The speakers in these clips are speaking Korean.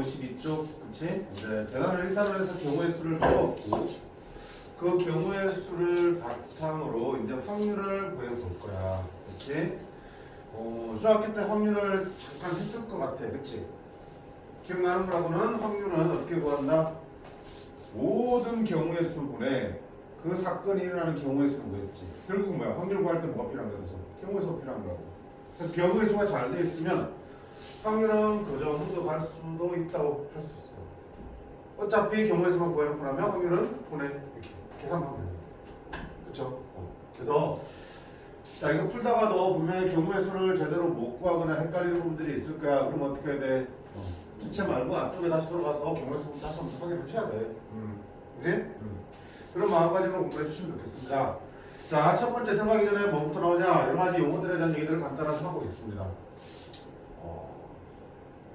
52쪽, 그치? 이제 계산을 일단은 해서 경우의 수를 넣었고, 그 경우의 수를 바탕으로 이제 확률을 구해볼 거야. 그치? 중학교 때 확률을 잠깐 했을 것 같아. 그치? 기억나는 거라고는 확률은 어떻게 구한다? 모든 경우의 수분에 그 사건이 일어나는 경우의 수를 구했지. 결국 뭐야? 확률 구할 때 뭐가 필요한 거야? 그래서 경우의 수가 필요한 거라고. 그래서 경우의 수가 잘 돼 있으면 확률은 그 정도 갈 수도 있다고 할 수 있어. 어차피 경우의 수만 구해놓고 나면 확률은 분해 이렇게 계산하면 돼. 그쵸? 그래서 자 이거 풀다가도 분명히 경우의 수를 제대로 못 구하거나 헷갈리는 부분들이 있을 거야. 그럼 어떻게 해야 돼? 주체 말고 앞쪽에 다시 들어가서 경우의 수부터 다시 한번 확인을 해야 돼. 그지? 그런 마음가짐으로 공부해 주시면 좋겠습니다. 자, 첫 번째 들어가기 전에 뭐부터 나오냐? 여러 가지 용어들에 대한 얘기들을 간단하게 하고 있습니다.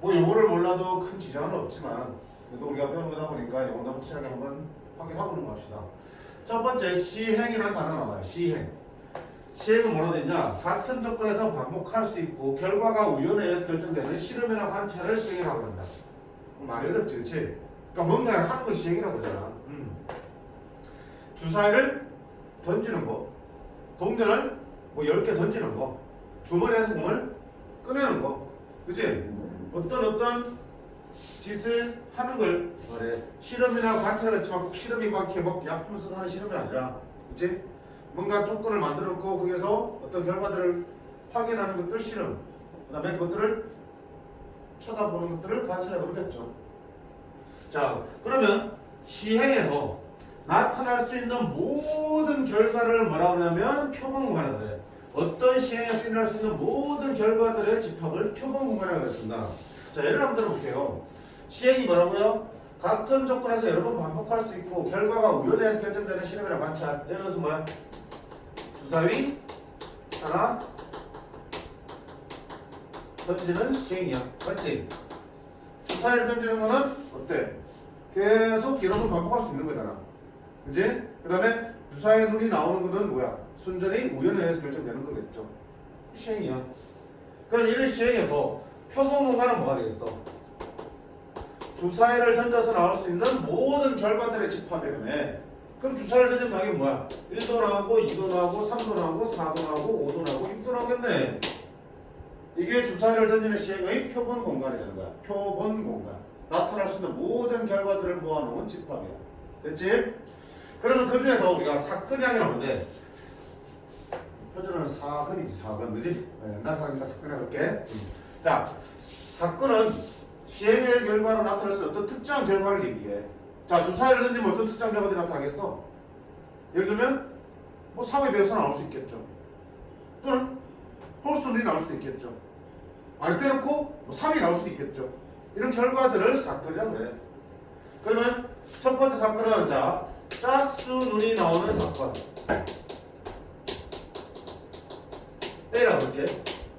뭐 용어를 몰라도 큰 지장은 없지만 그래도 우리가 배우는 거다 보니까 용어도 확실하게 한번 확인하고 넘어갑시다. 첫 번째 시행이라는 단어 나와요. 시행. 시행은 뭐라 되냐? 같은 조건에서 반복할 수 있고 결과가 우연에 의해서 결정되는 실험이나 관찰을 시행이라고 한다. 말이 어렵지, 그치? 그러니까 뭔가를 하는 걸 시행이라고 하잖아. 주사위를 던지는 거, 동전을 뭐 10개 던지는 거, 주머니에서 공을 꺼내는 거, 그치? 어떤 짓을 하는 걸 말해. 실험이나 관찰을 했지만 꼭 실험이 막 이렇게 막 약품 써서 하는 실험이 아니라, 그치? 뭔가 조건을 만들어 놓고 거기에서 어떤 결과들을 확인하는 것들 실험, 그 다음에 그것들을 쳐다보는 것들을 관찰해 보겠죠. 자, 그러면 시행에서 나타날 수 있는 모든 결과를 뭐라고 하냐면 표본공간이라고 해. 어떤 시행에서 일어날 수 있는 모든 결과들의 집합을 표본공간이라고 했습니다. 자, 예를 한번 들어볼게요. 시행이 뭐라고요? 같은 조건에서 여러 번 반복할 수 있고 결과가 우연에 의해서 결정되는 실험이나 관찰. 예를 들어서 뭐야? 주사위 하나 던지는 시행이야. 맞지? 주사위를 던지는 거는 어때? 계속 여러 번 반복할 수 있는 거잖아. 그치? 그 다음에 주사위의 눈이 나오는 거는 뭐야? 순전히 우연에 의해서 결정되는 거겠죠. 시행이야. 그럼 이런 시행에서 표본공간은 뭐가 되겠어? 주사위를 던져서 나올 수 있는 모든 결과들의 집합이라며. 그럼 주사위를 던지면 당연히 뭐야? 1도 나오고 2도 나오고 3도 나오고 4도 나오고 5도 나오고 6도 나오겠네. 이게 주사위를 던지는 시행의 표본 공간이라는 거야. 표본 공간. 나타날 수 있는 모든 결과들을 모아놓은 집합이야. 됐지? 그러면 그 중에서 우리가 사건량이 나오는데 표준어는 사건이지, 사건. 그지? 옛날 사람이니까 사건 해볼게. 자, 사건은 시행의 결과로 나타날 수 있는 어떤 특정한 결과를 얘기해. 자, 주사위를 던지면 어떤 특정한 결과들이 나타나겠어? 예를 들면 뭐 3의 배수가 나올 수 있겠죠. 또는 홀수들이 나올 수도 있겠죠. 아니 때놓고 뭐 3이 나올 수도 있겠죠. 이런 결과들을 사건이라고 그래. 그러면 첫 번째 사건은 자, 짝수 눈이 나오는 사건. A라고 할게.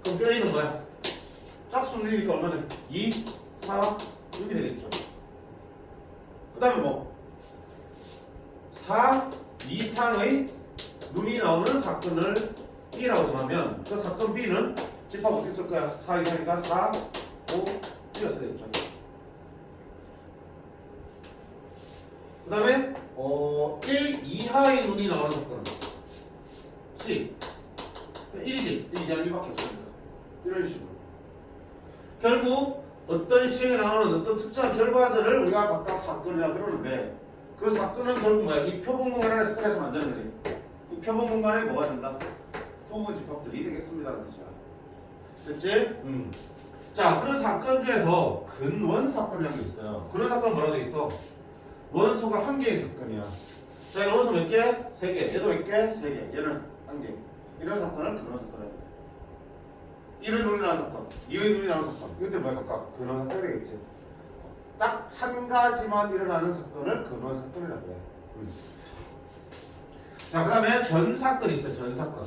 그럼 A는 뭐야? 짝수 눈이니까 얼마나? 2, 4, 6이 되겠죠. 그 다음에 뭐? 4 이상의 눈이 나오는 사건을 B라고 정하면 그 사건 B는 집합 어떻게 쓸 거야? 4 이상이니까 4, 5, 1을 써야겠죠. 그 다음에 1 이하의 눈이 나오는 사건은 C 1이지. 1 이하는 1밖에 없으니까 이런 식으로 결국 어떤 시행에 나오는 어떤 특정한 결과들을 우리가 각각 사건이라 그러는데 그 사건은 결국 뭐야? 이 표본공간 안에서 꺼내서 만드는 거지. 이 표본공간에 뭐가 된다? 부분 집합들이 되겠습니다라는 뜻이야. 됐지? 자, 그런 사건 중에서 근원 사건이라는 게 있어요. 그런 사건은 뭐라고 돼 있어? 원소가 한 개의 사건이야. 자, 이 원소 몇 개? 3개. 얘도 몇 개? 3개. 얘는 한 개. 이런 사건을 근원 사건이라고 해. 1의 눈이 나는 사건, 2의 눈이 나는 사건. 이것들 뭐야? 각각 근원 사건이 되겠지. 딱 한 가지만 일어나는 사건을 근원 사건이라고 해. 자, 그 다음에 전 사건이 있어. 전 사건.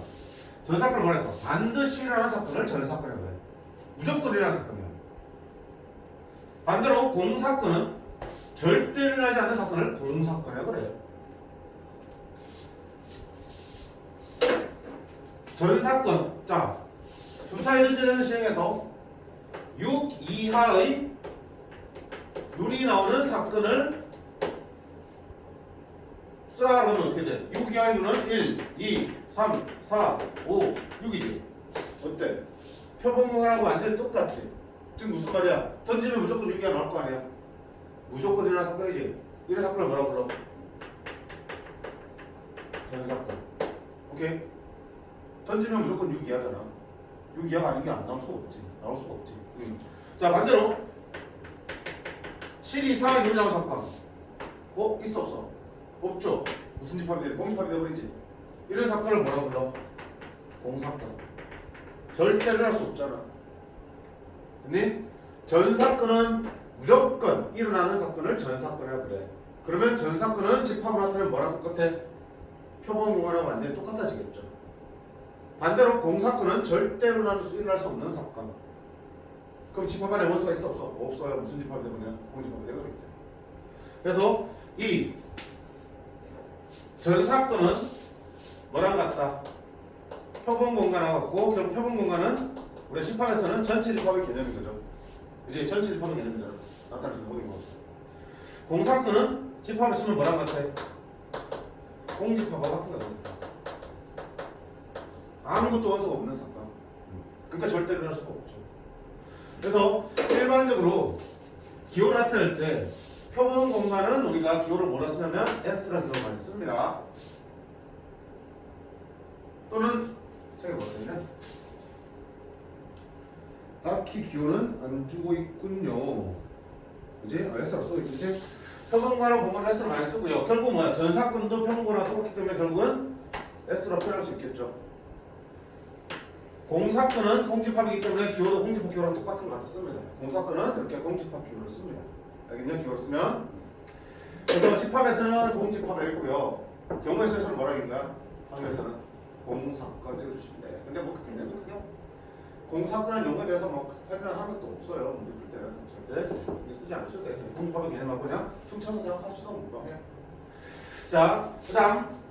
전 사건을 뭐라 했어? 반드시 일어나는 사건을 전 사건이라고 해. 무조건 일어나는 사건이야. 반대로 공사건은 절대 일어나지 않는 사건을 공사건이라고 그래요. 전 사건. 자, 주사위 던지는 시행에서 6 이하의 눈이 나오는 사건을 쓰라 그러면 어떻게 돼? 6 이하의 눈은 1, 2, 3, 4, 5, 6이지. 어때? 표본공간하고 완전히 똑같지? 지금 무슨 말이야? 던지면 무조건 6 이하 나올 거 아니야? 무조건 일어난 사건이지? 이런 사건을 뭐라고 불러? 전사건. 오케이? 던지면 무조건 6 이하잖아. 6 이하가 아닌 게 안 나올 수가 없지. 나올 수가 없지. 자, 반대로 7, 2, 4 눈이 나온 사건. 있어 없어? 없죠. 무슨 집합이 돼? 공집합이 돼버리지. 이런 사건을 뭐라고 불러? 공사건. 절대 일어날 수 없잖아. 근데 전사건은 무조건 일어나는 사건을 전사건이라 그래. 그러면 전사건은 집합으로 나타내면 뭐랑 똑같아? 표본공간하고 완전히 똑같아지겠죠. 반대로 공사건은 절대 일어날 수 없는 사건. 그럼 집합 안에 원수가 있어 없어? 없어요. 무슨 집합이 되면 공집합이 되거든요. 그래서 이 전사건은 뭐랑 같다? 표본공간하고 같고, 그럼 표본공간은 우리 집합에서는 전체 집합의 개념인 거죠. 이제 전체 집합의 개념이잖아. 나타낼 수 있는 모든 거 없어. 공사건은 집합에 쓰면 뭐랑 같아? 공집합과 같은 거니까. 아무것도 원수가 없는 사건. 그러니까 절대 일어날 수가 없죠. 그래서 일반적으로 기호를 나타낼 때 표본 공간은 우리가 기호를 뭐라 쓰냐면 S라는 기호를 많이 씁니다. 또는 책에 뭐라 쓰냐? 딱히 기호는 안 주고 있군요. 그지? S라고 써 있지? 표본 공간은 공간 S를 많이 쓰고요. 결국 뭐야? 전사건도 표본 공간과 똑같기 때문에 결국은 S로 표현할 수 있겠죠. 공사건은 공집합이기 때문에 기호도 공집합 기호랑 똑같은 거 갖다 씁니다. 공사건은 이렇게 공집합 기호를 씁니다. 알겠냐? 기호를 쓰면. 그래서 집합에서는 공집합을 읽고요. 경우에서는 뭐라고 읽는가? 경우에서는 공사건 읽어주시면 돼. 근데 뭐 그 개념이 크게 공사건은 용어에 대해서 뭐 설명하는 것도 없어요. 문제 풀 때는 절대 쓰지 않으셔도 돼. 공집합의 개념하고 그냥 퉁쳐서 생각하시도 무방해. 자, 그 다음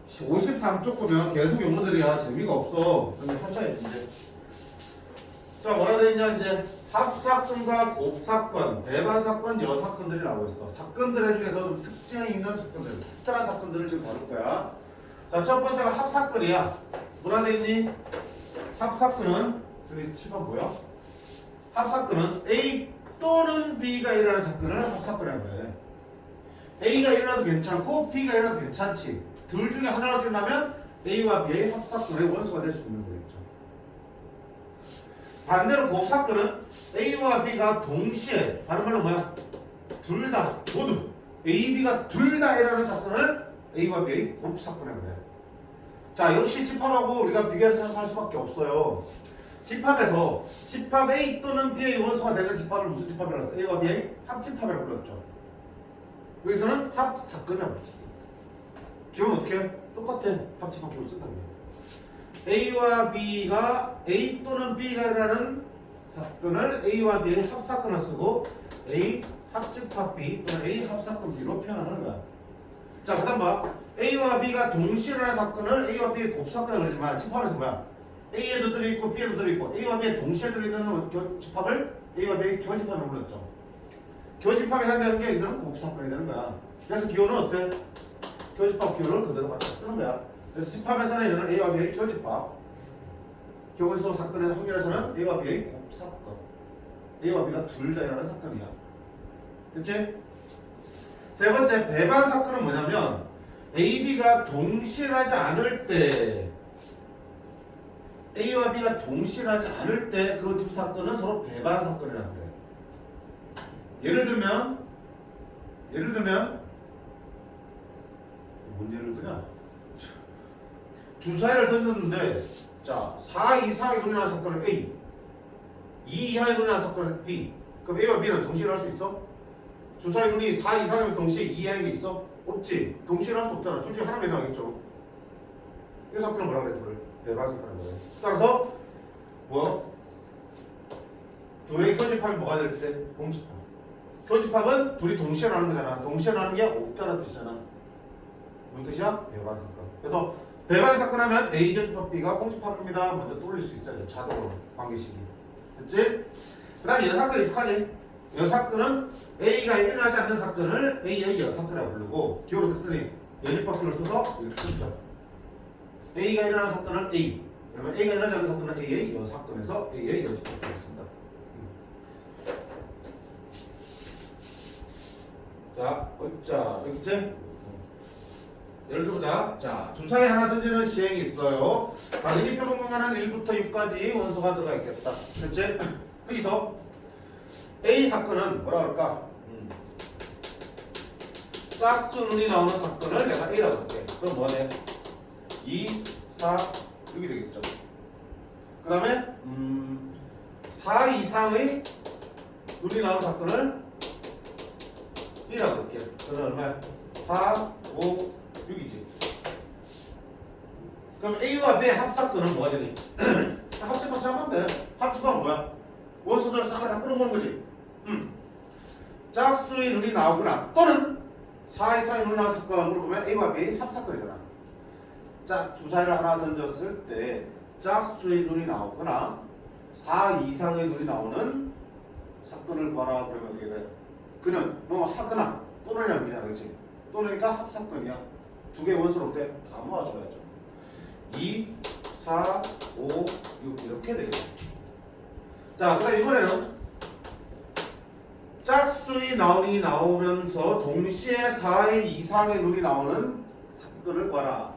53쪽 보면 계속 용어들이야 재미가 없어. 근데 하셔야지 이제. 자, 뭐라 돼 있냐 이제 합사건과 곱사건, 배반사건, 여사건들이 나오고 있어. 사건들 중에서 좀 특징이 있는 사건들, 특별한 사건들을 지금 다룰 거야. 자, 첫 번째가 합사건이야. 뭐라 돼 있니? 합사건은 저기 칠판 뭐야? 합사건은 A 또는 B가 일어나는 사건을 합사건이라고 해. A가 일어나도 괜찮고 B가 일어나도 괜찮지. 둘 중에 하나가 일어나면 A와 B의 합사건의 원수가 될 수 있는 거겠죠. 반대로 곱사건은 A와 B가 동시에, 다른 말로 뭐야? 둘 다, 모두 A, B가 둘 다 일어나는 사건을 A와 B의 곱사건이라고 해요. 자, 역시 집합하고 우리가 비교해서 생각할 수밖에 없어요. 집합에서 집합 A 또는 B의 원수가 되는 집합을 무슨 집합이라고 했어? A와 B의 합집합이라고 불렀죠. 여기서는 합사건이라고 불렀어. 기호는 어떻게 해? 똑같아. 합집합 기호를 쓴다는 거야. A와 B가 A 또는 B가 일어나는 사건을 A와 B의 합사건을 쓰고 A 합집합 B 또는 A 합사건 B로 표현하는 거야. 자, 그 다음 봐. A와 B가 동시에 일어나는 사건을 A와 B의 곱사건이라고 그러지만 집합에서 뭐야? A에도 들어있고 B에도 들어있고 A와 B의 동시에 들어있는 집합을 A와 B의 교집합으로 불렀죠. 교집합이 한다는 게 여기서는 곱사건이 되는 거야. 그래서 기호는 어때? 교집합 기호를 그대로 갖다 쓰는 거야. 그래서 집합에서는 이거는 A와 B의 교집합, 경우에서 사건의 확률에서는 A와 B의 곱사건, A와 B가 둘 다 일어나는 사건이야. 됐지? 세 번째 배반 사건은 뭐냐면 A, B가 동시에 하지 않을 때, A와 B가 동시에 하지 않을 때 그 두 사건은 서로 배반 사건이라고 그래. 예를 들면 뭔 예를 드냐? 주사위를 던졌는데, 자, 4 이상의 돈이 나는 사건은 A, 2 이하의 돈이 나는 사건은 B. 그럼 A와 B는 동시에 할 수 있어? 주사위 돈이 4 이상이면서 동시에 2 이하의 게 있어? 없지. 동시에 할 수 없잖아. 둘 중에 하나 배나겠죠. 이 사건은 뭐라 그래? 둘을 배반 사건이라고 그래. 따라서 뭐? 둘의 교집합이 뭐가 될 때? 공집합. 교집합은 둘이 동시에 나는 거잖아. 동시에 나는 게 없다는 뜻이잖아. 무슨 뜻이야? 배반 사건. 그래서 배반 사건 하면 A 교집합 B가 공집합입니다. 먼저 떠올릴 수 있어야 돼. 자동으로 관계식이. 됐지? 그 다음에 여사건 익숙하지? 여사건은 A가 일어나지 않는 사건을 A의 여사건이라고 부르고 기호로 됐으니 여집합기를 써서 이렇게 쓰죠. A가 일어나는 사건은 A. 그러면 A가 일어나지 않는 사건은 A의 여사건에서 A의 여집합기를 씁니다. 자, 있지? 예를 들어보자. 자, 주사에 하나 던지는 시행이 있어요. 당연히 표본 공간은 1부터 6까지 원소가 들어가 있겠다. 됐지? 여기서 A 사건은 뭐라 그럴까? 짝수 눈이 나오는 사건을 내가 A라고 할게. 그럼 뭐네? 2, 4, 6이 되겠죠. 그 다음에 4 이상의 눈이 나오는 사건을 B라고 할게. 그럼 얼마야? 4, 5, 6이지. 그럼 A와 B의 합사건은 뭐가 되니? 합집하면 돼. 합집하면 뭐야? 원소들을 싹을 다 끌어모는 거지. 짝수의 눈이 나오거나 또는 4 이상의 눈이 나온 사건으로 보면 A와 B 합사건이잖아. 자, 주사위를 하나 던졌을 때 짝수의 눈이 나오거나 4 이상의 눈이 나오는 사건을 봐라. 그러면 어떻게 돼? 그는 뭐 하거나 또는이라는 의미잖아. 그렇지? 또는이니까 합사건이야. 두 개의 원소를 때 다 모아줘야죠. 2, 4, 5, 6 이렇게 되겠죠. 자, 그 다음 이번에는 짝수의 눈이 나오면서 동시에 4의 이상의 눈이 나오는 사건을 봐라.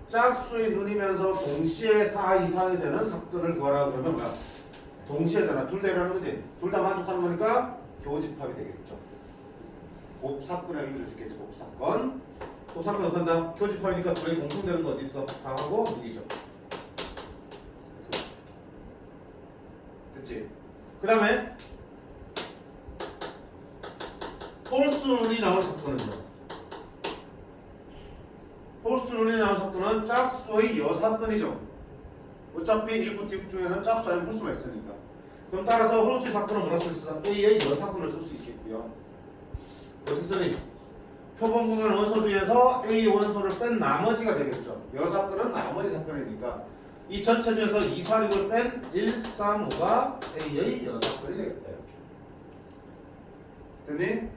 짝수의 눈이면서 동시에 4 이상이 되는 사건을 봐라. 그러면 뭐야? 동시에 되나? 둘 다 일어나는 거지? 둘 다 만족하는 거니까 교집합이 되겠죠. 곱사건이라고 읽어줄 수 있겠지. 곱사건. 곱사건 어떻게 한다? 교집합이니까 둘이 공통되는 거 어디 있어? 다하고 6이죠. 됐지? 그 다음에 홀수 눈이 나올 사건은 뭐? 홀수 눈이 나올 사건은 짝수의 여사건이죠. 어차피 1부터 6 중에는 짝수 아니면 홀수가 있으니까. 그럼 따라서 홀수의 사건은 뭐라 쓸 수 있어? A의 여사건을 쓸 수 있겠고요. 어떻게 쓰니? 표본 공간 원소 중에서 A 원소를 뺀 나머지가 되겠죠. 여사건은 나머지 사건이니까 이 전체 중에서 2, 4, 6을 뺀 1, 3, 5가 A의 여사건이 되겠다. 이렇게. 됐니?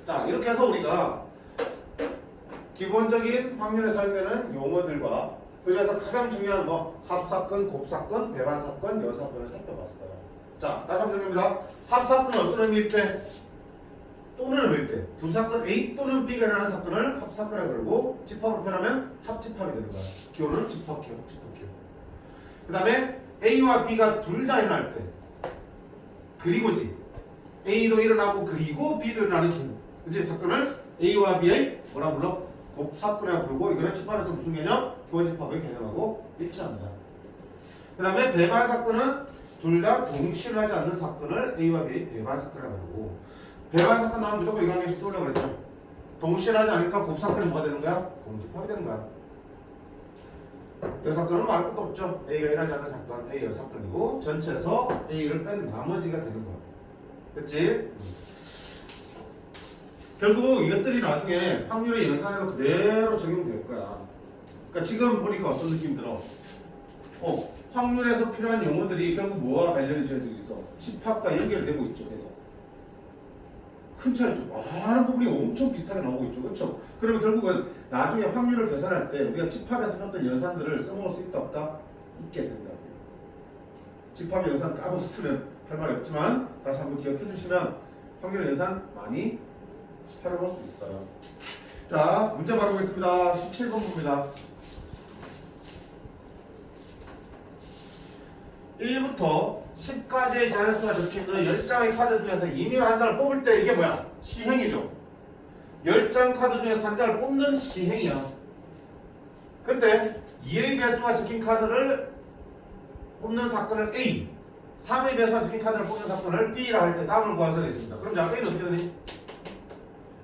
자, 이렇게 해서 우리가 기본적인 확률에 사용되는 용어들과 그중에서 가장 중요한 뭐 합사건, 곱사건, 배반사건, 여사건을 살펴봤어요. 자, 다시 한번 정리합니다. 합사건은 어떤 의미일 때? 또는 의미일 때. 두 사건 A 또는 B가 일어나는 사건을 합사건이라고 그러고 집합으로 표현하면 합집합이 되는 거야. 기호는 집합기호, 합집합기호. 그 다음에 A와 B가 둘 다 일어날 때 그리고지. A도 일어나고 그리고 B도 일어나는 기호. 그치? 사건을 A와 B의 뭐라 불러? 곱사건이라고 부르고 이거는 집합에서 무슨 개념? 교집합의 개념하고 일치합니다. 그 다음에 배반 사건은 둘 다 동시에 일어나지 않는 사건을 A와 B의 배반 사건이라고 부르고 배반 사건 나오면 무조건 이거 한 개씩 떠오려고 그랬죠. 동시에 일어나지 않으니까 곱사건이 뭐가 되는 거야? 공집합이 되는 거야. 여사건은 말할 것도 없죠. A가 일어나지 않는 사건, A 여사건이고 전체에서 A를 뺀 나머지가 되는 거야. 됐지? 결국 이것들이 나중에 확률의 연산에서 그대로 적용될 거야. 그러니까 지금 보니까 어떤 느낌 들어? 확률에서 필요한 용어들이 결국 뭐와 관련이 지어지고 있어? 집합과 연결되고 있죠. 그래서 큰 차이죠. 많은 부분이 엄청 비슷하게 나오고 있죠. 그렇죠? 그러면 결국은 나중에 확률을 계산할 때 우리가 집합에서 어떤 연산들을 써먹을 수 있다 없다? 있게 된다고요. 집합 연산 까먹었으면 할 말이 없지만 다시 한번 기억해 주시면 확률 연산 많이 활용할 수 있어요. 자, 문제 바로 보겠습니다. 17번 봅니다. 1부터 10까지의 자연수가 적혀있는 10장의 카드 중에서 임의로 한 장을 뽑을 때 이게 뭐야? 시행이죠. 10장 카드 중에서 한 장을 뽑는 시행이야. 근데 2의 배수가 적힌 카드를 뽑는 사건을 A, 3의 배수가 적힌 카드를 뽑는 사건을 B라 할 때 다음을 구하서 되겠습니다. 그럼 자, A는 어떻게 되니?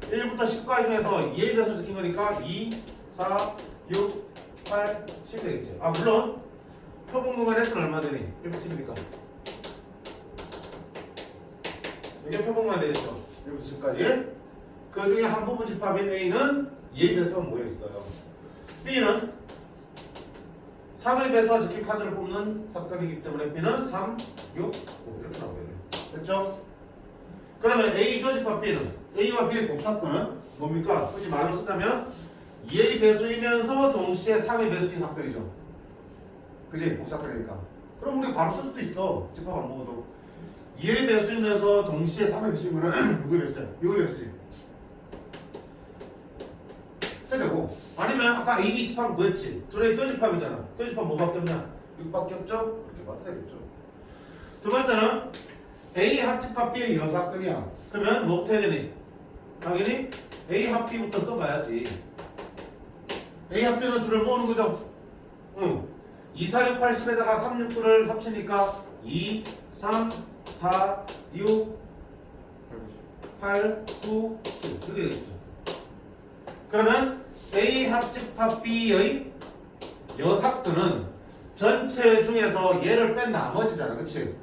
1부터 10까지 중에서 2의 배수 적힌 거니까 2, 4, 6, 8, 10 되겠지. 아, 물론 표본 공간 S는 얼마 되니? 1부터 10이니까 이게 표본 공간 되겠죠. 1부터 10까지. 그 중에 한 부분 집합인 A는 2의 배수가 모여 있어요. B는 3의 배수와 직계 카드를 뽑는 사건이기 때문에 B는 3, 6, 5 이렇게 나오게 돼요. 됐죠? 그러면 A 교집합 B는 A와 B의 곱사건은 뭡니까? 굳이 말로 쓰자면 2A 배수이면서 동시에 3의 배수인 사건이죠. 그지? 곱사건이니까. 그럼 우리 바로 쓸 수도 있어. 집합 안 먹어도. 2의 배수이면서 동시에 3의 배수인 거는 누구의 배수야? 6의 배수지. 되고 아니면 아까 A, B 집합은 뭐였지? 둘의 교집합이잖아. 교집합 뭐밖에 없냐? 6밖에 없죠? 이렇게 봐도 되겠죠. 두 번째는 A 합집합 B의 여사건이야. 그러면 뭐부터 해야 되니? 당연히 A 합 B부터 써봐야지. A 합 B는 둘을 모으는 거죠? 응. 2, 4, 6, 8, 10에다가 3, 6, 9를 합치니까 2, 3, 4, 6, 8, 9, 10 그게 되겠죠. 그러면 A 합집합 B의 여삭근은 전체 중에서 얘를 뺀 나머지잖아. 그치?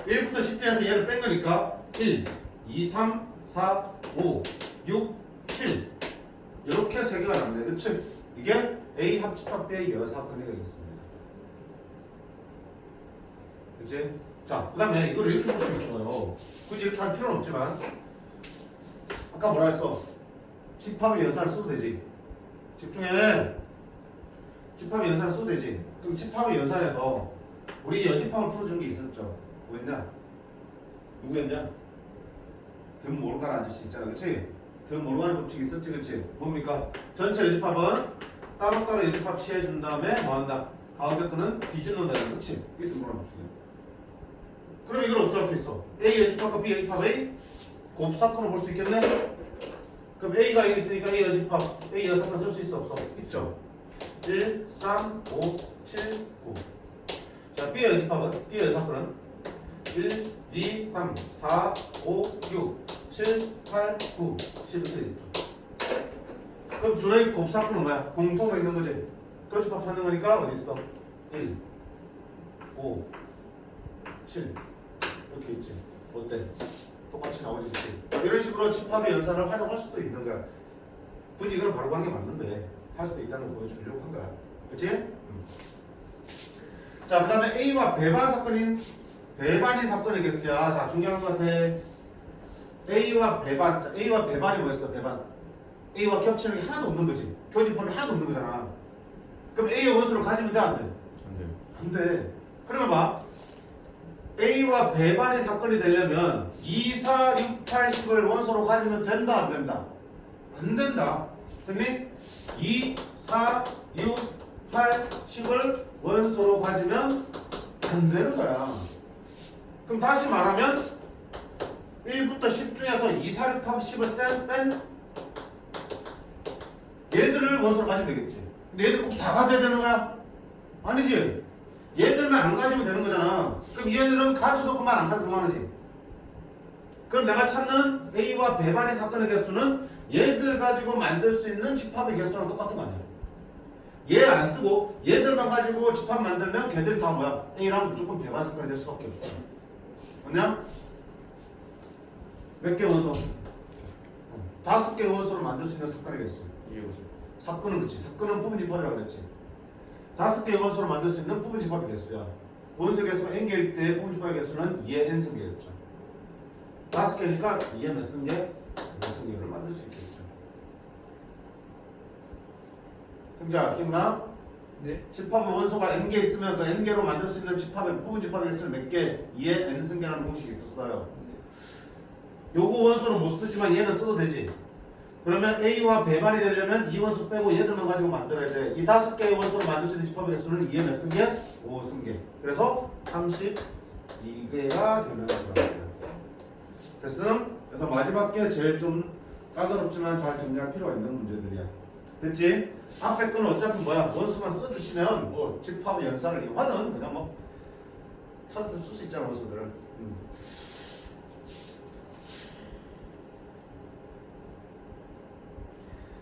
1부터 10중에서 얘를 뺀 거니까 1, 2, 3, 4, 5, 6, 7 이렇게 세 개가 남네. 그치? 이게 A 합집합 B의 여삭근이 되겠습니다. 그치? 자, 그 다음에 이걸 이렇게 볼 수 있어요. 굳이 이렇게 할 필요는 없지만 아까 뭐라 했어? 집합의 연산을 써도 되지. 집중해. 집합의 연산을 써도 되지. 그럼 집합의 연산에서 우리 여집합을 풀어준 게 있었죠. 뭐였냐? 누구였냐? 등 모르가는 아저씨 있잖아. 그치? 등 모르가는 법칙이 있었지. 그치? 뭡니까? 전체 여집합은 따로따로 여집합 취해준 다음에 뭐한다? 가운데 거는 뒤집는다. 그치? 이게 등 모르가는 법칙이야. 그럼 이걸 어떻게 할 수 있어? A 여집합과 B 여집합의 곱사건을 볼 수 있겠네? 그럼 A가 여기 있으니까 A 여집합, A 여사건 쓸 수 있어 없어? 있죠. 1, 3, 5, 7, 9. 자, B의 여집합은 B의 여사건은 1, 2, 3, 4, 5, 6, 7, 8, 9, 10 이렇게 되겠죠. 그럼 둘의 곱사건은 뭐야? 공통으로 있는 거지. 교집합 찾는 거니까 어디 있어? 1, 5, 7 이렇게 있지. 어때? 똑같이 나오지. 이런 식으로 집합의 연산을 활용할 수도 있는 거야. 굳이 이걸 바로 가는 게 맞는데 할 수도 있다는 걸 보여주려고 한 거야. 그치? 자, 그 다음에 A와 배반 사건인 배반이 사건의 개수야. 자, 중요한 것 같아. A와 배반. 자, A와 배반이 뭐였어? 배반. A와 겹치는 게 하나도 없는 거지. 교집합이 하나도 없는 거잖아. 그럼 A의 원수를 가지면 돼? 안 돼? 안 돼. 안 돼. 그러면 봐. A와 배반의 사건이 되려면 2, 4, 6, 8, 10을 원소로 가지면 된다? 안 된다? 안 된다. 됐니? 2, 4, 6, 8, 10을 원소로 가지면 안 되는 거야. 그럼 다시 말하면 1부터 10 중에서 2, 4, 6, 8, 10을 뺀 얘들을 원소로 가지면 되겠지. 근데 얘들 꼭 다 가져야 되는 거야? 아니지. 얘들만 안 가지면 되는 거잖아. 그럼 얘들은 가져도 그만 안 가져도 그만이지. 그럼 내가 찾는 A와 배반의 사건의 개수는 얘들 가지고 만들 수 있는 집합의 개수랑 똑같은 거 아니야. 얘 안 쓰고 얘들만 가지고 집합 만들면 걔들이 다 뭐야? A랑 무조건 배반 사건이 될 수밖에 없어. 맞냐? 몇 개 원소? 5개 원소를 만들 수 있는 사건의 개수. 사건은 그치. 사건은 부분 집합이라고 그랬지. 5개의 원소를 만들 수 있는 부분 집합의 개수야. 원소 개수가 n개일 때 부분 집합의 개수는 2의 n승계였죠. 5개니까 2의 몇 승계? 몇 승계를 만들 수 있겠죠. 승자, 기억나? 네. 집합의 원소가 n개 있으면 그 n개로 만들 수 있는 집합의 부분 집합의 개수는 몇 개? 2의 n승계라는 공식이 있었어요. 요거 원소는 못 쓰지만 얘는 써도 되지. 그러면 A와 배반이 되려면 이 원소 빼고 얘들만 가지고 만들어야 돼. 이 5개의 원소로 만들 수 있는 집합의 개수는 2의 몇 승계? 5승계. 그래서 32개가 되는 거예요. 됐음? 그래서 마지막 게 제일 좀 까다롭지만 잘 정리할 필요가 있는 문제들이야. 됐지? 앞에 거는 어차피 뭐야? 원소만 써주시면 뭐 집합의 연산을 이용하는 그냥 뭐 찾아서 쓸 수 있잖아 원소들을.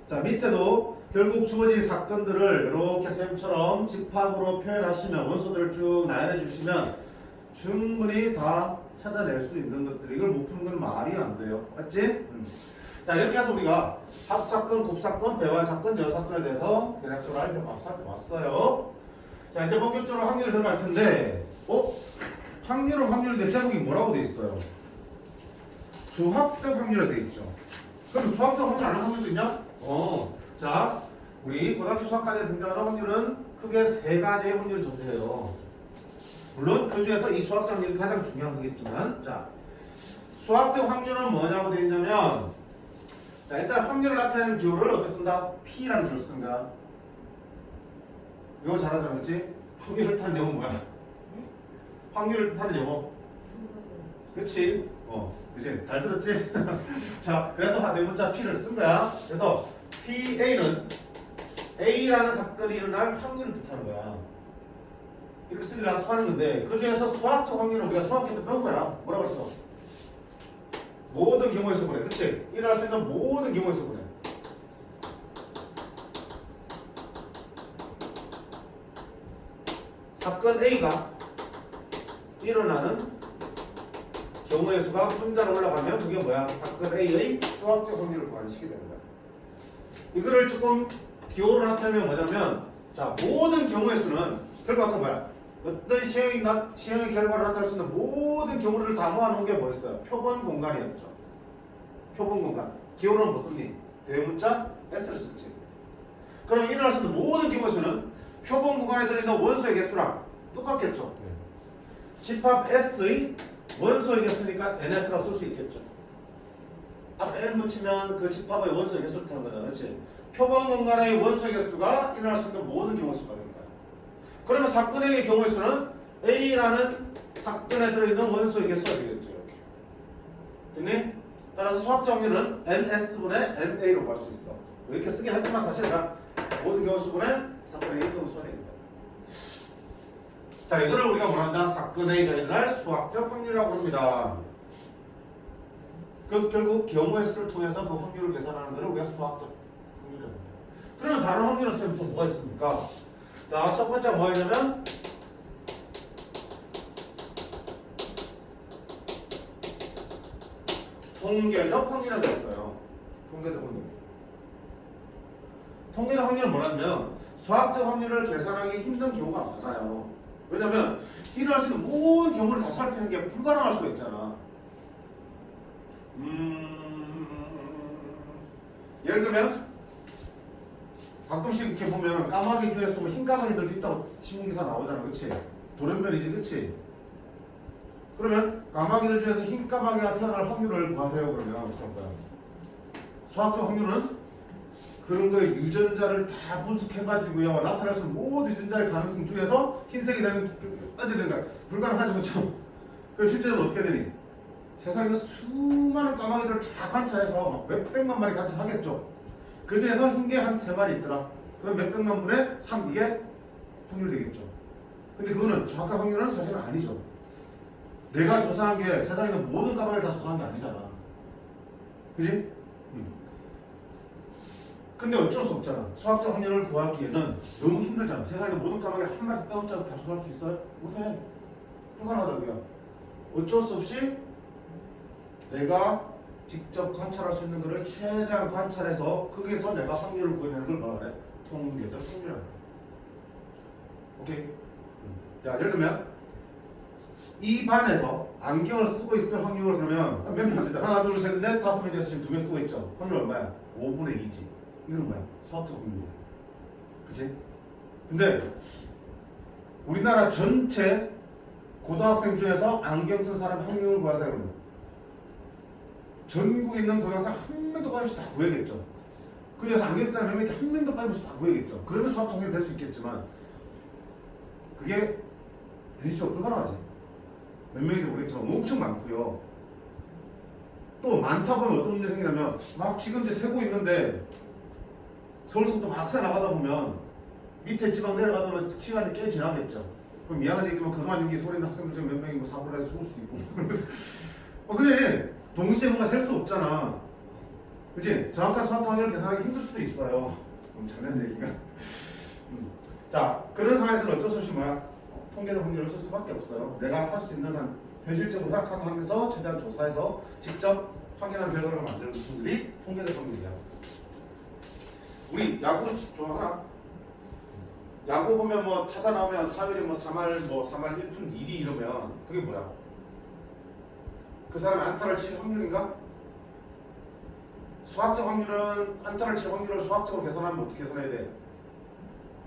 자, 밑에도 결국 주어진 사건들을 이렇게 쌤처럼 집합으로 표현하시면 원소들을 쭉 나열해 주시면 충분히 다 찾아낼 수 있는 것들. 이걸 못 푸는 건 말이 안 돼요. 맞지? 자, 이렇게 해서 우리가 합사건, 곱사건, 배반사건, 여사건에 대해서 대략적으로 살펴봤어요. 자, 이제 본격적으로 확률이 들어갈 텐데, 확률인데 제목이 뭐라고 돼 있어요? 수학적 확률이 돼 있죠. 그럼 수학적 확률 아는 확률도 있냐? 자, 우리 고등학교 수학과에 등장하는 확률은 크게 세 가지의 확률 존재해요. 물론 그 중에서 이 수학적 확률이 가장 중요한 거겠지만, 자, 수학적 확률은 뭐냐고 되어 있냐면, 자, 일단 확률을 나타내는 기호를 어떻게 쓴다? P라는 기호를 쓰는 거야. 이거 잘하잖아, 그렇지? 확률을 뜻하는 영어 뭐야? 확률을 뜻하는 영어. 그렇지? 그치? 잘 들었지? 자, 그래서 대문자 P를 쓴 거야. 그래서 PA는 A라는 사건이 일어날 확률을 뜻하는 거야. 이렇게 쓰기를 학습하는 건데, 그 중에서 수학적 확률은 우리가 중학교 때 배운 거야. 뭐라고 했어? 모든 경우에서 그래. 그치? 일어날 수 있는 모든 경우에서 그래. 사건 A가 일어나는 경우의 수가 분자로 올라가면 그게 뭐야? 사건 A의 수학적 확률을 구하는 식이 되는 거야. 이거를 조금 기호로 나타내면 뭐냐면, 자, 모든 경우의 수는 결국 아까 뭐야? 어떤 시행의 결과를 나타낼 수 있는 모든 경우를 다 모아놓은 게 뭐였어요? 표본 공간이었죠. 표본 공간. 기호로는 뭐 썼니? 대문자 S를 썼지. 그럼 일어날 수 있는 모든 경우의 수는 표본 공간에 들어있는 원소의 개수랑 똑같겠죠. 집합 S의 원소의 개수니까 NS라고 쓸 수 있겠죠. 앞에 N 붙이면 그 집합의 원소의 개수를 하는 거잖아. 그렇지? 표본 공간의 원소의 개수가 일어날 수 있는 모든 경우의 수가 됩니다. 그러면 사건의 경우의 수는 A라는 사건에 들어있는 원소의 개수가 되겠죠. 이렇게. 됐니? 따라서 수학적 확률은 NS분의 NA로 볼 수 있어. 이렇게 쓰긴 했지만 사실은 모든 경우 수분의 사건 A 경우 수가 됩니다. 자, 이거를 우리가 뭐란다? 사건 A가 일어날 수학적 확률이라고 합니다. 결국 경우의 수를 통해서 그 확률을 계산하는 것을 우리가 수학적 확률이라고 합니다. 그러면 다른 확률을 쓰면 또 뭐가 있습니까? 자, 첫 번째가 뭐냐면 통계적 확률이라고 있어요. 통계적 확률. 통계적 확률은 뭐냐면 수학적 확률을 계산하기 힘든 경우가 많아요. 왜냐면 일어날 수 있는 모든 경우를 다 살피는 게 불가능할 수가 있잖아. 예를 들면 가끔씩 이렇게 보면 까마귀 중에서 또 흰 까마귀들도 있다고 신문기사 나오잖아. 그치? 돌연변이지. 그치? 그러면 까마귀들 중에서 흰 까마귀가 태어날 확률을 구하세요. 그러면 어떻게 할 거야? 수학적 확률은 그런 거에 유전자를 다 분석해가지고요. 나타날 수 있는 모든 유전자의 가능성 중에서 흰색이 되는 어찌 된가 불가능하죠. 그렇죠? 그럼 실제로 어떻게 되니? 세상에서 수많은 까마귀들을 다 관찰해서 막 몇백만 마리 관찰하겠죠. 그 중에서 흰 게 한 3마리 있더라. 그럼 몇백만 분의 3 이게 확률 되겠죠. 근데 그거는 정확한 확률은 사실은 아니죠. 내가 조사한 게 세상에 있는 모든 까마귀를 다 조사한 게 아니잖아. 그지? 근데 어쩔 수 없잖아. 수학적 확률을 구하기에는 너무 힘들잖아. 세상에 있는 모든 까마귀를 한 마리 빼놓자고 다 조사할 수 있어요? 못해. 불가능하다고요. 어쩔 수 없이 내가 직접 관찰할 수 있는 것을 최대한 관찰해서 거기서 내가 확률을 구해내는 걸 뭐라 그래? 통계적 확률이라고 그래. 오케이? 자, 예를 들면 이 반에서 안경을 쓰고 있을 확률을 그러면 몇 명 되잖아. 하나, 둘, 셋, 넷, 5명에서 지금 2명 쓰고 있죠. 확률 얼마야? 5분의 2지. 이건 뭐야? 수학적 확률이야. 그치? 근데 우리나라 전체 고등학생 중에서 안경 쓴 사람 확률을 구하세요. 그러면 전국에 있는 고등학생 한 명도 빠짐없이 다 구해야겠죠. 그래서 안경 쓴 사람 한 명이 한 명도 빠짐없이 다 구해야겠죠. 그러면 수학적 확률이 될 수 있겠지만 그게 현실적으로 불가능하지. 몇 명인지 모르겠지만 엄청 많고요. 또 많다 보면 어떤 문제 생기냐면 막 지금제 세고 있는데 서울서부터 막 새 나가다 보면 밑에 지방 내려가다 보면 시간이 꽤 지나겠죠. 그럼 미안한 얘기지만 그동안 여기 서울에 있는 학생들 중에 몇 명이 뭐 사고를 해서 죽을 수도 있고 그래 동시에 뭔가 셀 수 없잖아. 그치? 정확한 수학 확률을 계산하기 힘들 수도 있어요. 너무 잘하는 얘기가. 자, 그런 상황에서는 어쩔 수 없이 뭐야? 통계적 확률을 쓸 수밖에 없어요. 내가 할 수 있는 한 현실적으로 생각하면서 최대한 조사해서 직접 확인한 결과를 만드는 것들이 통계적 확률이야. 우리 야구 좋아하나? 야구 보면 뭐 타자 나오면 타율이 뭐 3할 1푼 1이 이러면 그게 뭐야? 그 사람이 안타를 칠 확률인가? 수학적 확률은 안타를 칠 확률을 수학적으로 계산하면 어떻게 계산해야 돼?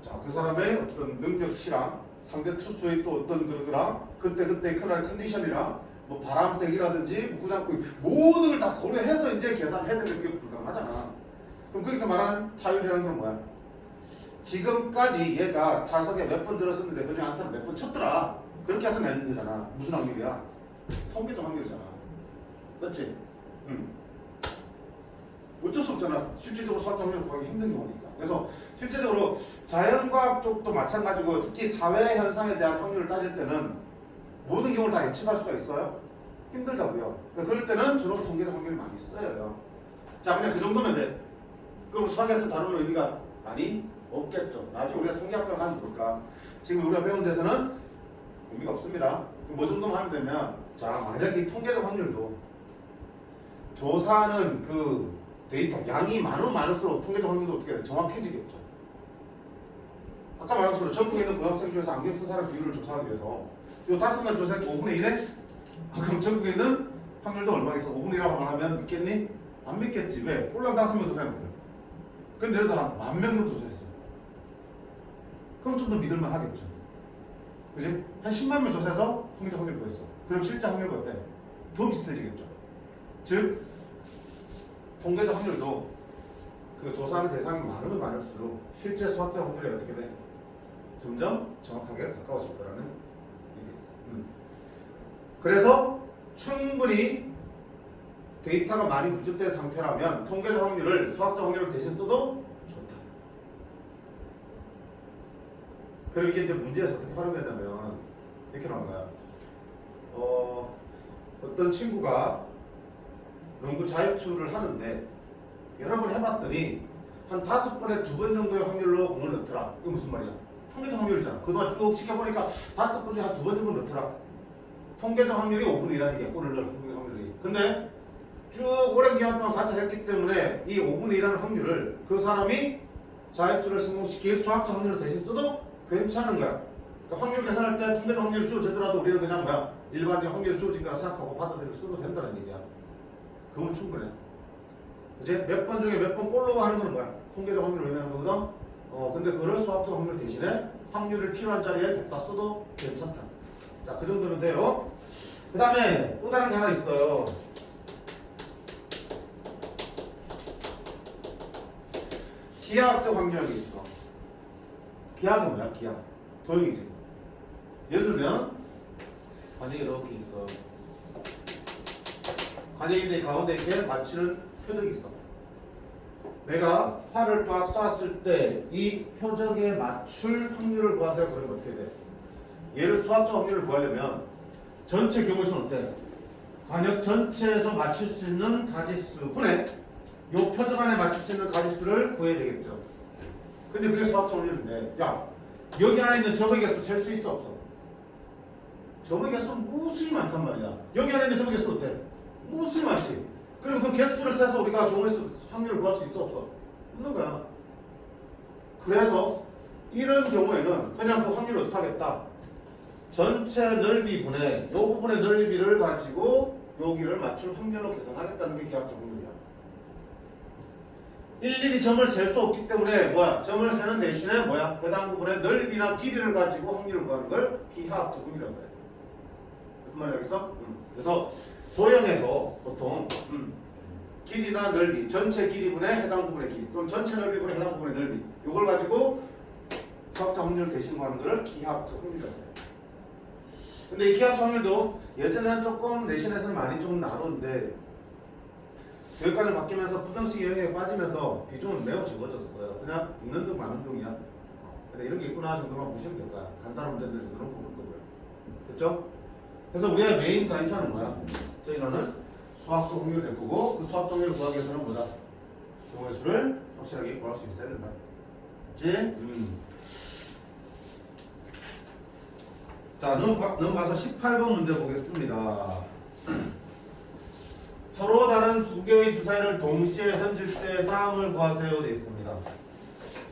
자, 그 사람의 어떤 능력치랑 상대 투수의 또 어떤 그거랑 그때 그날 컨디션이랑 뭐 바람색이라든지 구장구 모든 걸 다 고려해서 이제 계산해야 되는 게 불가능하잖아. 그럼 거기서 말하는 타율이라는 건 뭐야? 지금까지 얘가 타석에 몇 번 들었었는데 그중에 안타를 몇 번 쳤더라. 그렇게 해서 내는 거잖아. 무슨 확률이야? 통계적 확률이잖아. 맞지? 응. 어쩔 수 없잖아. 실질적으로 수학적 확률을 구하기 힘든 경우니까. 그래서 실제적으로 자연과학 쪽도 마찬가지고 특히 사회 현상에 대한 확률을 따질 때는 모든 경우를 다 예측할 수가 있어요? 힘들다고요. 그러니까 그럴 때는 주로 통계적 확률을 많이 써요. 자, 그냥 그 정도면 돼. 그럼 수학에서 다루는 의미가 많이 없겠죠. 나중에 우리가 통계학과를 가면 볼까? 지금 우리가 배운 데서는 의미가 없습니다. 뭐 정도만 하면 되면, 자, 만약 이 통계적 확률도 조사하는 그 데이터 양이 많으면 많을수록 통계적 확률도 어떻게 돼? 정확해지겠죠. 아까 말한 것처럼 전국에 있는 고등학생 중에서 안경 쓴 사람 비율을 조사하기 위해서 이 5명 조사했고 5분의 1에? 그럼 전국에 있는 확률도 얼마겠어? 5분의 1이라고 말하면 믿겠니? 안 믿겠지. 왜? 꼴랑 5명 조사해놓고. 근데 예를 들어 10,000명 정도 조사했어. 그럼 좀 더 믿을만 하겠죠. 그지? 한 10만 명 조사해서 통계적 확률을 구했어. 그럼 실제 확률과 어때? 더 비슷해지겠죠. 즉 통계적 확률도 그 조사하는 대상이 많으면 많을수록 실제 수학적 확률이 어떻게 돼? 점점 정확하게 가까워질 거라는 얘기가 있어. 그래서 충분히 데이터가 많이 누적된 상태라면 통계적 확률을 수학적 확률을 대신 써도 좋다. 그리고 이게 이제 문제에서 어떻게 활용되냐면 이렇게 나온 거야. 어떤 친구가 농구 자유투를 하는데 여러 번 해봤더니 한 5번에 2번 정도의 확률로 공을 넣더라. 이게 무슨 말이야? 통계적 확률이잖아. 그동안 쭉 지켜보니까 5번 중에 한 2번 정도 넣더라. 통계적 확률이 5분의 1이라는 얘기야. 골을 넣을 통계적 확률이. 근데 쭉 오랜 기간 동안 같이 했기 때문에 이 5분의 1이라는 확률을 그 사람이 자유투를 성공시킬 수학적 확률을 대신 써도 괜찮은 거야. 그러니까 확률 계산할 때 통계적 확률이 주어지더라도 우리는 그냥 뭐야? 일반적인 확률이 주어진 거라 생각하고 받아들이고 써도 된다는 얘기야. 그건 충분해. 이제 몇 번 중에 몇 번 골로 하는 건 뭐야? 통계적 확률을 의미하는 거거든? 근데 그걸 수학적 확률 대신에 확률을 필요한 자리에 갖다 써도 괜찮다. 자, 그 정도는 돼요. 그 다음에 또 다른 게 하나 있어요. 기하학적 확률이 있어. 기하학은 뭐야? 기하. 도형이지. 예를 들면 관역이 이렇게 있어. 관역인데 가운데 이렇게 맞추는 표적이 있어. 내가 활을 딱 쐈을 때 이 표적에 맞출 확률을 구하세요. 그러면 어떻게 돼? 얘를 수학적 확률을 구하려면 전체 경우의 수는 어때? 관역 전체에서 맞출 수 있는 가지수 분의 이 표적 안에 맞출 수 있는 가지수를 구해야 되겠죠. 근데 그게 수학적 확률인데, 야, 여기 안에 있는 점의 개수 셀 수 있어 없어? 점의 개수는 무수히 많단 말이야. 여기 안에 있는 점의 개수 어때? 무수히 많지. 그럼 그 개수를 세서 우리가 경우의 수 확률을 구할 수 있어 없어? 없는 거야. 그래서 이런 경우에는 그냥 그 확률을 어떻게 하겠다? 전체 넓이 분의 이 부분의 넓이를 가지고 여기를 맞출 확률로 계산하겠다는 게 기하학적 확률이야. 일일이 점을 셀 수 없기 때문에 뭐야? 점을 세는 대신에 뭐야? 해당 부분의 넓이나 길이를 가지고 확률을 구하는 걸 기하학적 확률이라고 해. 무슨 말이야 여기서? 그래서 도형에서 보통 길이나 넓이, 전체 길이분의 해당 부분의 길이 또는 전체 넓이분의 해당 부분의 넓이 이걸 가지고 수학적 확률을 대신 구하는 것을 기하학적 확률이라고 해요. 근데 이 기하학적 확률도 예전에는 조금 내신에서는 많이 좀 나누는데 교육관이 바뀌면서 부등식 영역에 빠지면서 비중은 매우 적어졌어요. 그냥 있는 둥 마는 둥이야. 근데 이런 게 있구나 정도만 보시면 될 거야. 간단한 문제들 정도는 볼 거고요. 됐죠? 그래서 우리가 메인 가이드는 뭐야? 저희는 수학적 확률이 될 거고 그 수학적 확률을 구하기 위해서는 뭐다? 경우의 수를 확실하게 구할 수 있어야 된다. 그치? 자, 넘어가서 18번 문제 보겠습니다. 서로 다른 두 개의 주사위를 동시에 던질 때 다음을 구하세요 되어 있습니다.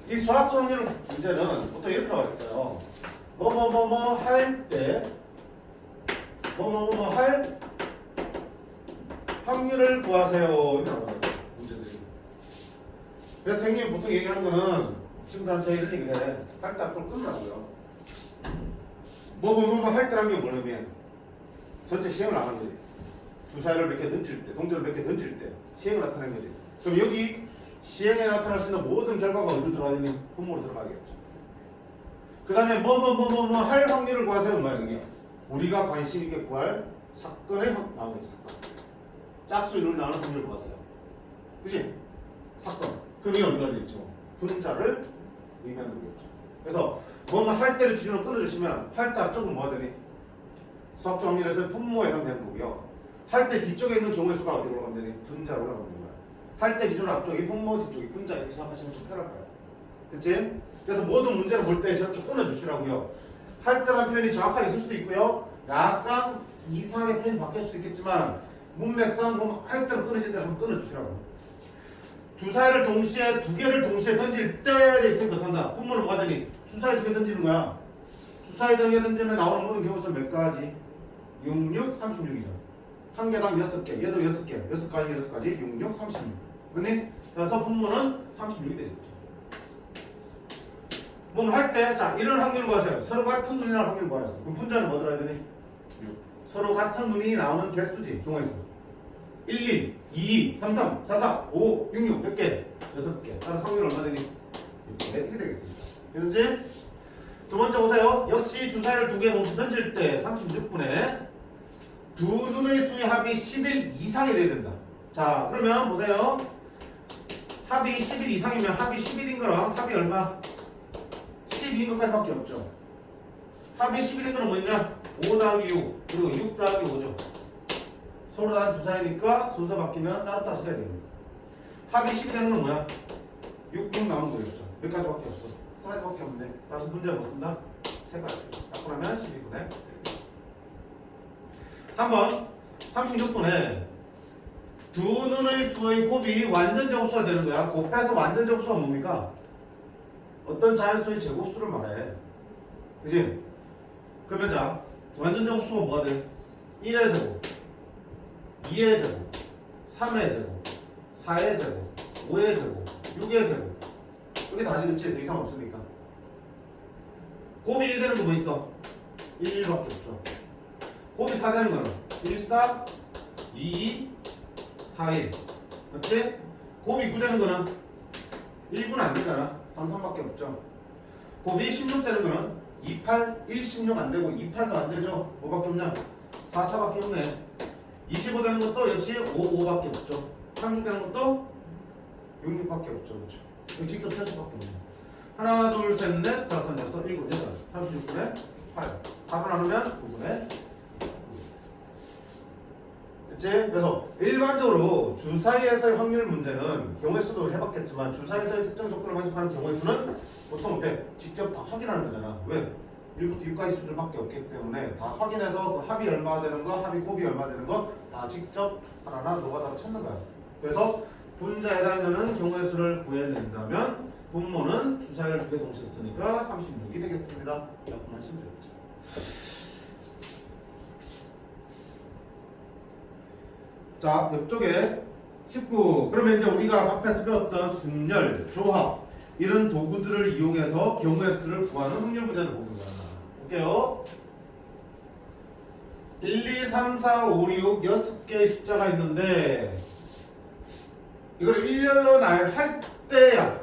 이 수학적 확률 문제는 보통 이렇게 나와 있어요. 뭐뭐뭐뭐 할 때 뭐뭐뭐뭐 할 확률을 구하세요 이렇게 나와요. 문제들이. 그래서 선생님이 보통 얘기하는 거는 친구들한테 이런 얘기를 해. 할 때 좀 끊으라고요. 뭐뭐뭐뭐 할 때라는 게 뭐냐면 전체 시행을 안 하는 거지. 주사위를 몇 개 던질 때, 동전을 몇 개 던질 때 시행을 나타내는 거지. 그럼 여기 시행에 나타날 수 있는 모든 결과가 어디로 들어가야 되니? 분모로 들어가겠죠. 그 다음에 뭐뭐뭐뭐뭐 할 확률을 구하세요. 뭐야 이게? 우리가 관심 있게 구할 사건의 나오는 사건. 짝수를 나오는 확률을 구하세요. 그치? 사건. 그럼 이게 어디가 되겠죠? 분자를 의미하는 거겠죠. 그래서 뭐뭐 할 때를 기준으로 끊어주시면 할 때 앞쪽은 뭐가 되니? 수학적 확률에서 분모에 해당되는 거고요. 할 때 뒤쪽에 있는 경우의 수가 어디로 올라가면 되니? 분자로 올라가면 되는 거야. 할 때 기준으로 앞쪽이 분모, 뒤쪽이 분자 이렇게 생각하시면 좀 편할 거야. 됐지? 그래서 모든 문제를 볼 때 저렇게 끊어주시라고요. 할 때라는 표현이 정확하게 있을 수도 있고요. 약간 이상하게 표현이 바뀔 수도 있겠지만 문맥상 보면 할 때로 끊어질 때 한번 끊어주시라고. 주사위를 동시에 두 개를 동시에 던질 때 있으니까 산다. 분모는 뭐가 되니? 주사위 두 개 던지는 거야. 주사위 두 개 던지면 나오는 모든 경우 수는 몇 가지? 6, 6, 36이죠. 한 개당 6개, 얘도 6개, 6가지, 6가지, 6, 6, 36. 그니? 그래서 분모는 36이 되겠죠. 뭐 할 때, 자, 이런 확률 구하세요. 서로 같은 눈이라는 확률 구하셨어. 그럼 분자는 뭐 들어야 되니? 6. 서로 같은 눈이 나오는 개수지, 경우의 수. 1, 2, 3, 3, 4, 4, 5, 6, 6, 몇 개? 6개. 따라서 확률 얼마 되니? 6분의 1이 되겠습니다. 됐지? 두 번째 보세요. 역시 주사위를 두 개 동시에 던질 때 36분에 두 눈의 수의 합이 11 이상이 돼야 된다. 자, 그러면 보세요. 합이 11 이상이면 합이 11인 거랑 합이 얼마? 12인 것까지밖에 없죠. 합이 11인 거는 뭐냐? 5 더하기 6 그리고 6 더하기 5죠. 서로 다른 주사위니까 순서 바뀌면 따로따로 써야 됩니다. 합이 10이 되는 건 뭐야? 6, 6 남은 거겠죠. 몇 가지밖에 없어. 3가지밖에 없는데 따라서 문제를 못 쓴다? 3가지. 바꾸면 12분의 3번 36분에 두 눈의 수의 곱이 완전 정수가 되는 거야. 곱해서 완전 정수가 뭡니까? 어떤 자연수의 제곱수를 말해. 그치? 그러면 자, 완전 정수가 뭐가 돼? 1의 제곱, 2의 제곱, 3의 제곱, 4의 제곱, 5의 제곱, 6의 제곱. 여기 다시 그치? 더 이상 없으니까. 곱이 1 되는 거 뭐 있어? 1, 1밖에 없죠. 곱이 4 되는 거는 1, 4, 2, 2, 4, 1. 그렇지? 곱이 9 되는 거는 1, 9는 안 되잖아. 3, 3밖에 없죠. 곱이 16 되는 거는 2, 8, 1, 16 안 되고 2, 8도 안 되죠. 뭐밖에 없냐? 4, 4밖에 없네. 25 되는 것도 역시 5, 5밖에 없죠. 36 되는 것도 6, 6밖에 없죠. 그렇죠? 직접 셀 수밖에 없네. 하나, 둘, 셋, 넷, 다섯, 여섯, 일곱, 여덟, 36분의 8. 4분 나누면 9분의 9. 됐지? 그래서 일반적으로 주사위에서의 확률 문제는 경우의 수도 해봤겠지만 주사위에서의 특정 조건을 만족하는 경우의 수는 보통 어때? 직접 다 확인하는 거잖아. 왜? 1부터 6까지 수준밖에 없기 때문에 다 확인해서 그 합이 얼마 되는 거, 합이 곱이 얼마 되는 거 다 직접 하나하나 노가다로 찾는 거야. 그래서 분자에 해당되는 경우의 수를 구해낸다면 분모는 주사위를 두 개 동시에 쓰니까 36이 되겠습니다. 약분하시면 되겠죠. 자, 옆쪽에 19. 그러면 이제 우리가 앞에서 배웠던 순열, 조합 이런 도구들을 이용해서 경우의 수를 구하는 확률 문제를 보는 거야. 볼게요. 1, 2, 3, 4, 5, 6 6개의 숫자가 있는데 이걸 일렬로 나열할 때야.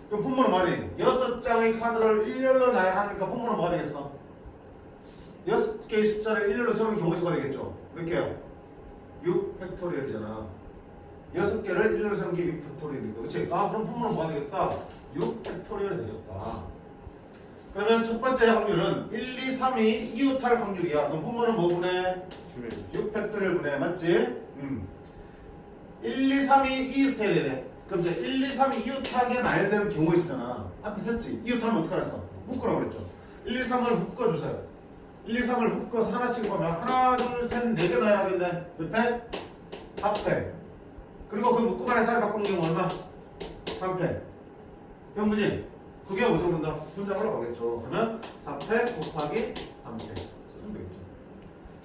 그럼 분모는 뭐가 되니? 6장의 카드를 일렬로 나열하니까 분모는 뭐가 되겠어? 6개의 숫자를 일렬로 세우는 경우의 수가 되겠죠. 몇 개요? 6 팩토리얼이잖아. 6개를 일렬로 세운 게 6 팩토리얼이니까. 그치? 아, 그럼 분모는 뭐가 되겠다? 6 팩토리얼이 되겠다. 그러면 첫 번째 확률은 1, 2, 3이 이웃할 확률이야. 그럼 분모는 뭐 분해? 6 팩토리얼 분해. 맞지? 1, 2, 3이 이웃해야 되네. 그럼 이제 1, 2, 3이 이웃하게 나열되는 경우가 있었잖아. 앞에 썼지? 이웃하면 어떻게 알았어? 묶으라고 그랬죠. 1, 2, 3을 묶어주세요. 1, 2, 3을 묶어서 하나씩 보면 하나, 둘, 셋, 4개 나열하겠네. 몇 팩? 4패. 그리고 그 묶음 안에 자리 바꾸는 경우 얼마? 3패. 병무지? 그게 어디서 온다? 분자 올라가겠죠. 그러면 4패 곱하기 3패 쓰면 되겠죠.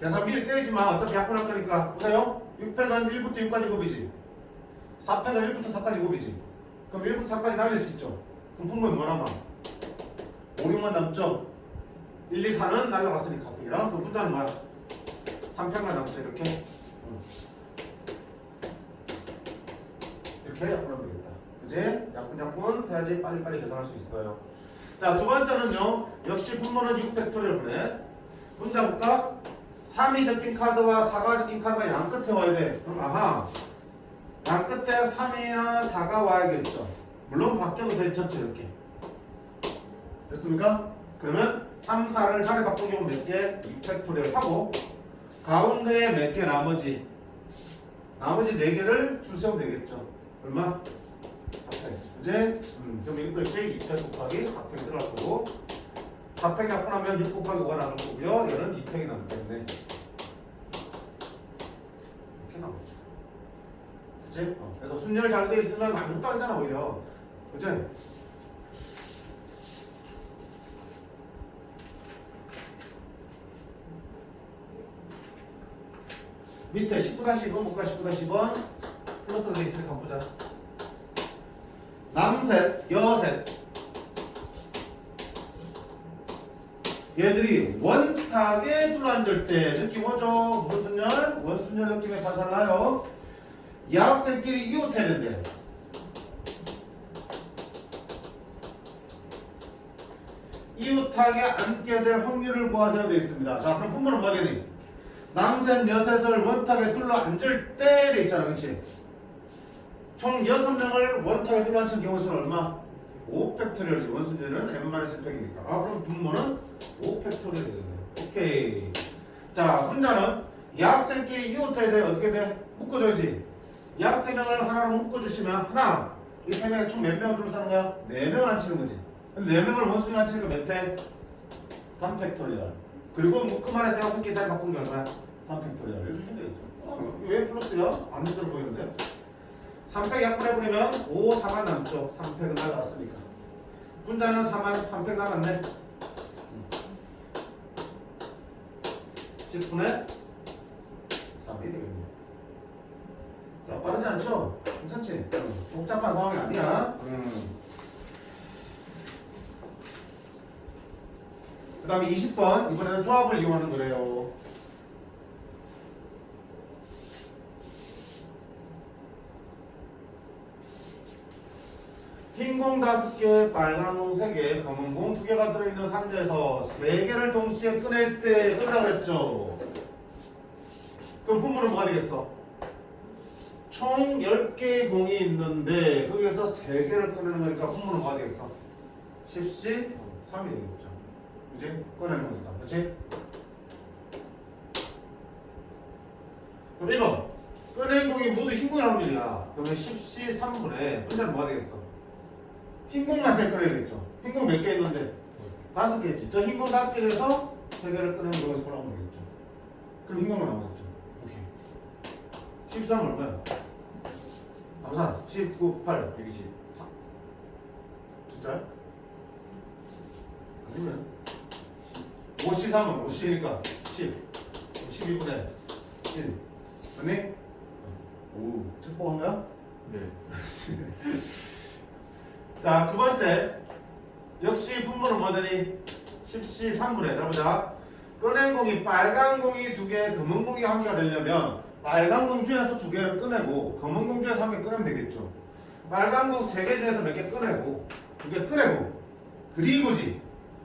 계산 미리 때리지 마. 어차피 약분할 거니까. 보세요. 6패가 1부터 6까지 곱이지. 4패가 1부터 4까지 곱이지. 그럼 1부터 4까지 날릴 수 있죠. 그럼 분모는 뭐 남아? 5, 6만 남죠? 1, 2, 4는 날라갔으니까 합이랑 그럼 분자는 뭐야? 3패만 남죠. 이렇게. 이렇게 약분하면 되겠다. 그지? 약분 해야지 빨리빨리 계산할 수 있어요. 자, 두 번째는요. 역시 분모는 6팩토리얼 보내. 분자 볼까? 3이 적힌 카드와 4가 적힌 카드가 양 끝에 와야 돼. 그럼 아하. 양 끝에 3이나 4가 와야겠죠. 물론 바뀌어도 괜찮죠. 이렇게. 됐습니까? 그러면 3, 4를 자리 바꾸기로 몇 개? 2팩토리얼 하고 가운데에 몇 개 나머지 4개를 줄 세우면 되겠죠. 얼마? 4팩. 그제? 그럼 이것도 이렇게 2팩 곱하기 4팩이 들어갈 거고 4팩 약분하면 6 곱하기 5가 나올 거고요. 얘는 2팩이 나오기 때문에 이렇게 나오죠. 그치? 그래서 순열 잘 돼 있으면 아무것도 아니잖아 오히려. 그치? 밑에 19-1번 볼까? 19-1번 플러스로 돼 있으니까 보자. 남셋, 여셋 얘들이 원탁에 둘러앉을 때 느낌 오죠? 무슨 순열? 원순열 느낌에 파살나요? 이 학생끼리 이웃해야 된대. 이웃하게 앉게 될 확률을 구하세요 되어 있습니다. 자, 그럼 분모는 뭐가 되니? 남셋, 여셋을 원탁에 둘러 앉을 때 돼 있잖아, 그치? 총 6명을 원탁에 둘러 앉힌 경우 수는 얼마? 5팩토리얼이지. 원순위는 n-1팩이니까. 아, 그럼 분모는 5팩토리얼이 되겠네. 오케이. 자, 분자는 이 학생끼리 이웃해야 돼. 어떻게 돼? 묶어줘야지. 이 학생명을 하나로 묶어주시면 하나, 이 3명에서 총 몇 명을 둘러싸는 거야? 4명을 앉히는 거지. 근데 4명을 원순위로 앉히니까 몇 팩? 3팩토리얼. 그리고 묶음 안에서 학생끼리 다시 바꾸는 게 얼마야? 3팩토리얼. 이거 주시면 되겠죠. 왜 플러스야? 안 들어 보이는데? 3팩 약분해버리면 5, 4만 남죠. 3팩은 날라갔으니까. 분자는 3팩 남았네. 10분의 3이 되겠네. 자, 빠르지 않죠? 괜찮지? 복잡한 상황이 아니야. 그 다음에 20번. 이번에는 조합을 이용하는 거래요. 흰 공 5개, 빨간 공 3개, 검은 공 2개가 들어있는 상자에서 3개를 동시에 꺼낼 때 끄라고 했죠. 그럼 분모는 뭐가 되겠어? 총 10개의 공이 있는데 거기에서 3개를 꺼내는 거니까 분모는 뭐가 되겠어? 10시 3이 되겠죠. 그치? 꺼내는 거니까. 그치? 그럼 1번 꺼낸 공이 모두 흰 공이 나온 일이야. 그러면 10시 3분에 분자는 뭐가 되겠어? 흰공만 3개 꺼내야겠죠. 흰공 몇 개 있는데? 5개 있지. 저 흰공 5개 중에서 3개를 꺼내는 거에서 골라보면 되겠죠. 그럼 흰공만 나오겠죠. 오케이. 13은 얼마야? 남산 19, 8, 124. 진짜요? 아니면 5C3은 5C니까 10. 12분의 1. 맞니? 오, 책보한 거야? 네. 자, 두 번째. 역시 분모는 뭐더니? 10시 3분에. 자, 보자. 꺼낸 공이 빨간 공이 2개, 검은 공이 1개가 되려면 빨간 공 중에서 2개를 꺼내고 검은 공 중에서 1개 꺼내면 되겠죠. 빨간 공 3개 중에서 몇 개 꺼내고 2개 꺼내고 그리고지.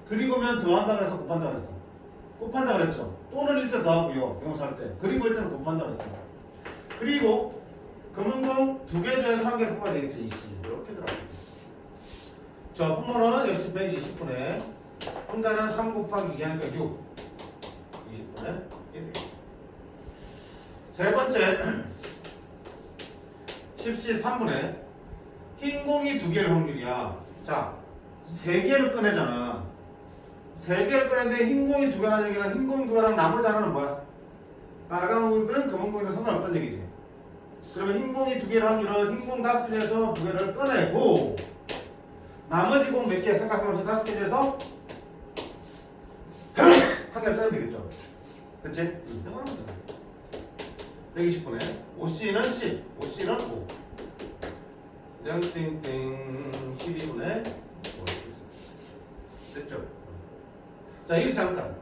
그리고면 더한다 그래서 곱한다 그랬어. 곱한다 그랬죠. 또는 일 때 더하고요. 영어할 때. 그리고 일 때는 곱한다 그랬어. 그리고 검은 공 2개 중에서 1개를 뽑아야 되겠죠. 20. 이렇게 들어가요. 자, 분모는 역시 120분에 분자는 3 곱하기 2 하니까 6. 20분에 1. 세 번째 10시 3분에 흰 공이 2개일 확률이야. 자, 3개를 꺼내잖아. 3개를 꺼내는데 흰 공이 2개라는 얘기는 흰 공 2개랑 나머지 하나는 뭐야? 빨간 공이든 검은 공이든 상관없다는 얘기지. 그러면 흰 공이 2개일 확률은 흰 공 5개 중에서 2개를 꺼내고 나머지 공 몇 개 생각해보면 5개 중에서 한 개를 써야 되겠죠. 그치? 120분에 OC는 10, OC는 5 땡땡땡 12분에 됐죠? 자, 여기서 잠깐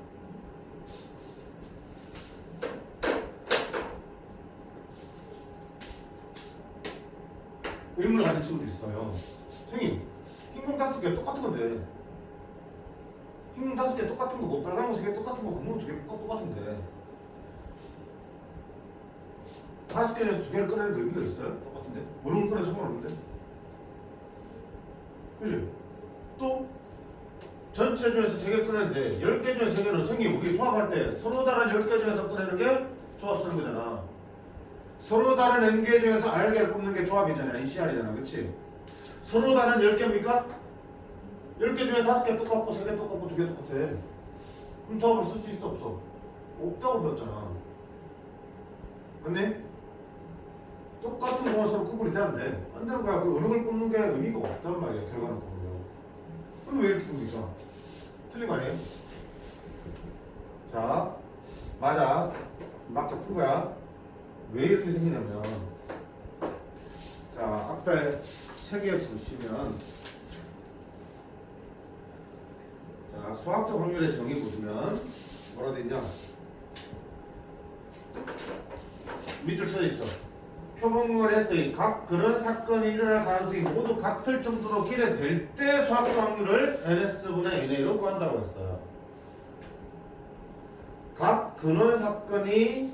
의문을 가진 친구들 있어요. 선생님, 흰공 5개 똑같은 건데 흰공 5개 똑같은 거고 빨간 공 3개 똑같은 거고 금공 2개 똑같은데 5개 중에서 2개를 꺼내는 게 의미가 있어요? 똑같은데? 모르는 꺼내서 상관없는데? 그지? 또 전체 중에서 3개 꺼내는데 10개 중에 3개는 선생님 우리 조합할 때 서로 다른 10개 중에서 꺼내는 게 조합 쓰는 거잖아. 서로 다른 n개 중에서 r개를 뽑는 게 조합이잖아. NCR이잖아. 그치? 서로 다른 10개입니까? 10개 중에 5개 똑같고 3개 똑같고 2개 똑같아. 그럼 조합을 쓸 수 있어 없어? 없다고 배웠잖아. 맞네? 똑같은 공을 서로 구분이 돼야 안 돼. 안 되는 거야. 그 어느 걸 뽑는 게 의미가 없단 말이야. 결과를 보면. 그럼 왜 이렇게 봅니까? 틀린 거 아니에요? 자, 맞아. 맞게 푼 거야. 왜 이렇게 생기냐면, 자, 앞에 책에 보시면, 자, 수학적 확률의 정의 보시면, 뭐라 돼 있냐? 밑줄 쳐져 있죠. 표본문을 했으니 각 그런 사건이 일어날 가능성이 모두 같을 정도로 기대될 때 수학적 확률을 NS분의 NA로 구한다고 했어요. 각 근원 사건이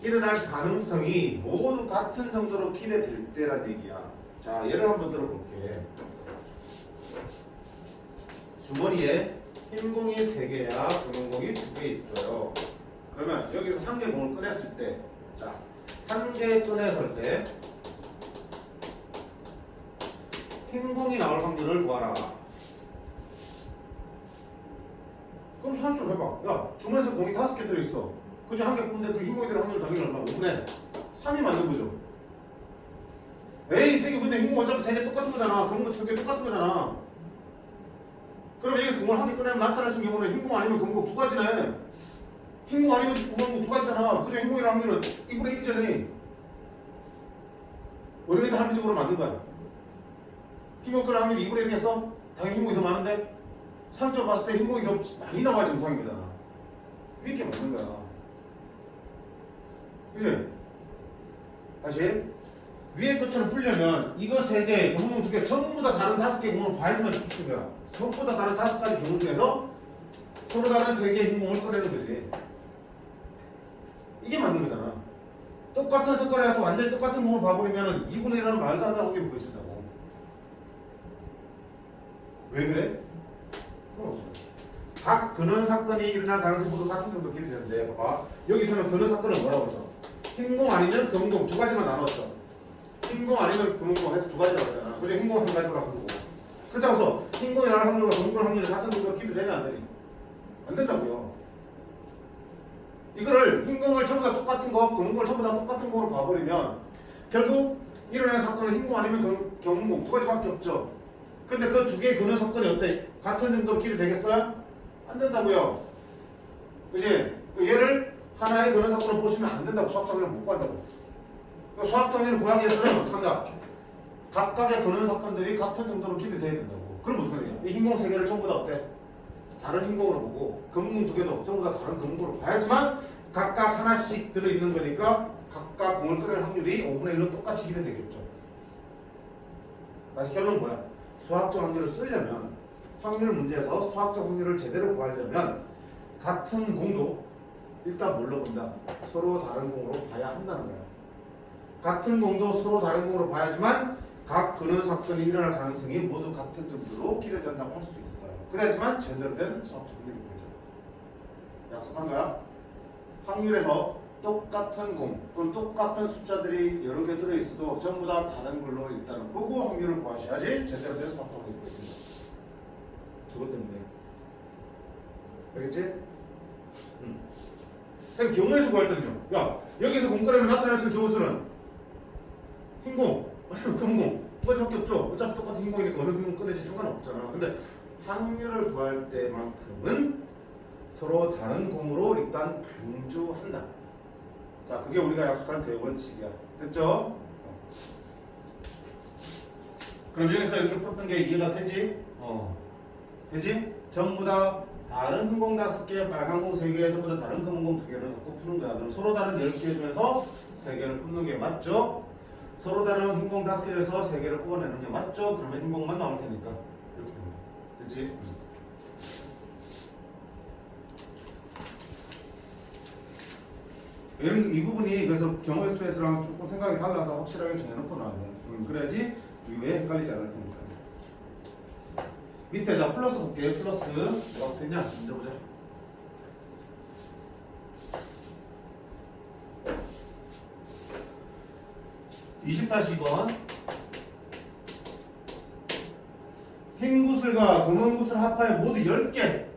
일어날 가능성이 모두 같은 정도로 기대될 때란 얘기야. 자, 예를 한번 들어볼게. 주머니에 흰 공이 3개야, 검은 공이 2개 있어요. 그러면 여기서 한 개 공을 꺼냈을 때, 자, 한 개 꺼냈을 때 흰 공이 나올 확률을 구하라. 그럼 생각 좀 해봐. 야, 주머니에서 공이 5개 들어있어. 그중 한 개 뽑는데 그 흰 공이 들 확률 당연히 얼마? 5분의 3이 맞는 거죠. 에이, 선생님 근데 흰 공 어차피 3개 똑같은 거잖아. 검은 거 2개 똑같은 거잖아. 그럼 여기서 공을 한 개 꺼내면 나타날 수 있는 경우는 흰 공 아니면 검은 거 2가지네. 흰 공 아니면 검은 거 2가지잖아. 그중 흰 공이랑 확률은 2분의 1이잖아. 어떻게 다 합리적으로 만든 거야? 흰 공 꺼낼 확률 2분의 1이겠어? 당연히 흰 공이 더 많은데? 상점 봤을 때 흰 공이 더 많이 나와야 정상인 거잖아. 이렇게 맞는 거야. 그치? 다시 위에 것처럼 풀려면 이거 3개, 경문 2개 전부 다 다른 5개 공을 봐야지만 풀수 거야. 전부 다 다른 5가지 경우 중에서 서로 다른 3개의 흰 공을 꺼내는 거지. 이게 맞는 거잖아. 똑같은 색깔이라서 완전히 똑같은 공을 봐버리면 2분의 1이라는 말도 안 나오게 보여진다고. 왜 그래? 그건 없어. 각 근원 사건이 일어날 가능성이 모두 같은 정도 기대되는데 봐봐. 여기서는 근원 사건을 뭐라고 했어? 흰공 아니면 검은공 2가지만 나눴죠. 흰공 아니면 검은공 해서 2가지 나왔잖아. 그죠? 흰공 1가지로 한 거고. 그렇다고 해서 흰공이 나올 확률과 검은공 확률이 같은 정도로 기대되냐 안 되니? 안 된다고요. 이거를 흰공을 전부 다 똑같은 거, 검은공을 전부 다 똑같은 거로 봐버리면 결국 일어날 사건은 흰공 아니면 검은공 2가지밖에 없죠. 근데 그 2개의 근원 사건이 어때? 같은 정도로 기대되겠어요? 안 된다고요. 그치? 얘를 하나의 근원 사건을 보시면 안 된다고. 수학적 확률을 못 구한다고. 수학적 확률을 구하기 위해서는 어떻게 한다? 각각의 근원 사건들이 같은 정도로 기대돼야 된다고. 그럼 어떻게 되냐? 이 흰공 3개를 전부 다 어때? 다른 흰공으로 보고 검은공 2개도 전부 다 다른 검은공으로 봐야지만 각각 하나씩 들어있는 거니까 각각 공을 꺼낼 확률이 5분의 1로 똑같이 기대되겠죠. 다시 결론은 뭐야? 수학적 확률을 쓰려면 확률 문제에서 수학적 확률을 제대로 구하려면 같은 공도 일단 뭘로 본다? 서로 다른 공으로 봐야 한다는 거야. 같은 공도 서로 다른 공으로 봐야지만 각 근원 사건이 일어날 가능성이 모두 같은 정도로 기대된다고 할 수 있어요. 그래야지만 제대로 된 수학적 확률이 되죠. 약속한 거야? 확률에서 똑같은 공 또는 똑같은 숫자들이 여러 개 들어있어도 전부 다 다른 걸로 일단은 보고 확률을 구하셔야지 제대로 된 수학적 확률이 보여집니다. 저것 때문에. 알겠지? 선생님 경우의 수 구할 때는요. 야, 여기서 공 꺼내면 나타날 수 있는 경우 수는 흰공 아니면 금공 두 가지밖에 없죠. 어차피 똑같은 흰공이니까 어느 흰공 꺼내지 상관없잖아. 근데 확률을 구할 때만큼은 서로 다른 공으로 일단 분주한다. 자, 그게 우리가 약속한 대원칙이야. 됐죠? 그럼 여기서 이렇게 풀었던 게 이해가 되지? 되지? 전부 다 다른 흰공 5개, 빨간 공 3개, 전부 다 다른 검은 공 2개를 갖고 푸는 거야. 그럼 서로 다른 10개 중에서 3개를 뽑는 게 맞죠? 서로 다른 흰공 5개에서 3개를 뽑아내는 게 맞죠? 그러면 흰공만 나올 테니까 이렇게 됩니다. 됐지? 이 부분이 그래서 경우의 수에서랑 조금 생각이 달라서 확실하게 정해놓고 나와야 돼. 그래야지 이후에 헷갈리지 않을 테니까. 밑에 자 플러스 볼게요. 플러스 뭐가 붙었냐? 먼저 보자. (20-2번) 흰 구슬과 검은 구슬 합하여 모두 10개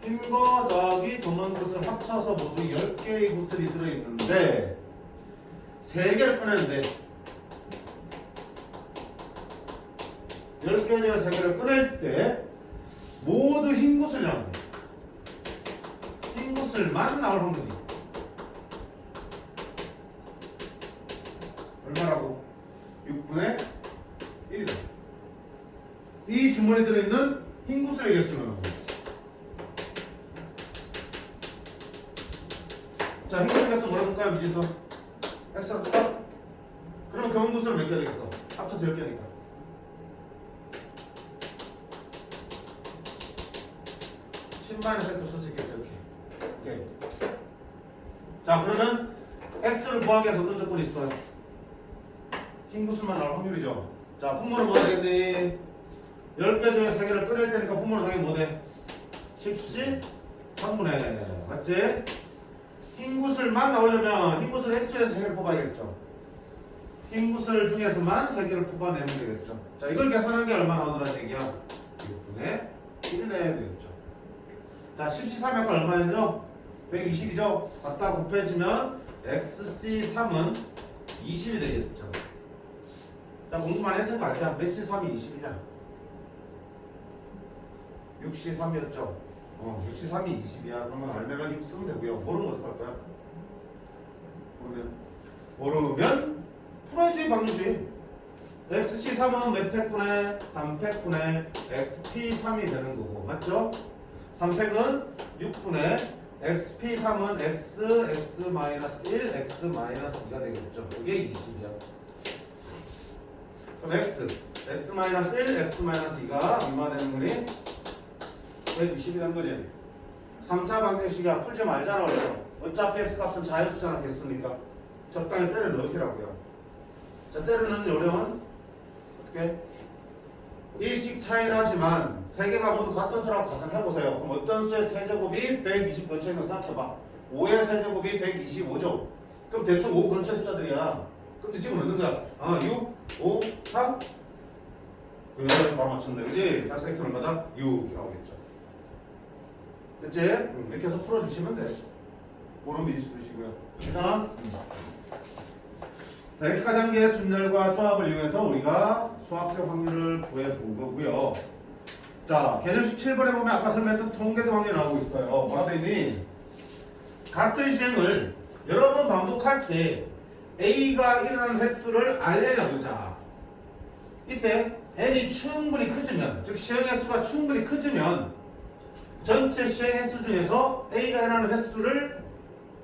흰 거 더하기 검은 구슬 합쳐서 모두 10개의 구슬이 들어있는데 3개를 꺼내는데 10개 중에 3개를 꺼낼 때 모두 흰 구슬이라는 거예요. 흰 구슬만 나올 확률이 얼마라고? 6분의 1이다. 이 주머니에 들어있는 흰 구슬의 개수는 자, 흰 구슬 개수 뭐라 볼까요? 미지수 X로 볼까? 그러면 검은 구슬은 몇 개 되겠어? 합쳐서 10개니까 10-X 쓸 수 있겠죠. 이렇게. 오케이. 자, 그러면 X를 구하기 위해서 어떤 조건이 있어요? 흰 구슬만 나올 확률이죠. 자, 분모는 뭐가 되겠니? 10개 중에 3개를 꺼낼 때니까 분모는 당연히 뭐 돼? 10씩 3분의 맞지? 흰 구슬만 나오려면 흰 구슬 X에서 3개를 뽑아야겠죠. 흰 구슬 중에서만 3개를 뽑아내면 되겠죠. 자, 이걸 계산한 게 얼마 나오더라는 얘기야? 6분의 1을 내야 되겠죠. 자, 10C3이 아까 얼마였죠? 120이죠? 갖다 곱해주면 XC3은 20이 되겠죠. 자, 공부 많이 해서 말자. 몇 C3이 20이냐? 6C3이었죠? 6C3이 20이야. 그러면 알면 6 쓰면 되고요. 모르면 어떡할 거야? 모르면 풀어야지, 방정식. XC3은 몇 팩분의 3팩분의 XP3이 되는 거고, 맞죠? 3팩은 6분의 XP3은 X, X-1, X-2가 되겠죠. 이게 20이야. 그럼 X, X-1, X-2가 얼마 되는 거니? 120이 되는 거지. 3차 방정식이야. 풀지 말자라고 했죠. 어차피 X값은 자연수잖아. 개수니까 적당히 때려 넣으시라고요. 자, 때려 넣는 요령은 어떻게? 일식 차이를 하지만 3개가 모두 같은 수라고 가정해보세요. 그럼 어떤 수의 세제곱이 120 근처에 있는 거 생각해봐. 5의 세제곱이 125죠. 그럼 대충 5 근처 숫자들이야. 그럼 지금 넣는 거야. 6, 5, 3. 그래서 바로 맞췄네. 그지? 다시 X는 얼마다? 6 이라고 하겠죠. 됐지? 이렇게 해서 풀어주시면 돼. 모르면 미지수 두시고요. 괜찮아? 자, X가 단계의 순열과 조합을 이용해서 우리가 수학적 확률을 구해본 거고요. 자, 개념 17번에 보면 아까 설명했던 통계적 확률이 나오고 있어요. 뭐라 되니? 같은 시행을 여러 번 반복할 때 A가 일어나는 횟수를 알려야 보자. 이때 N이 충분히 커지면, 즉 시행 횟수가 충분히 커지면 전체 시행 횟수 중에서 A가 일어나는 횟수를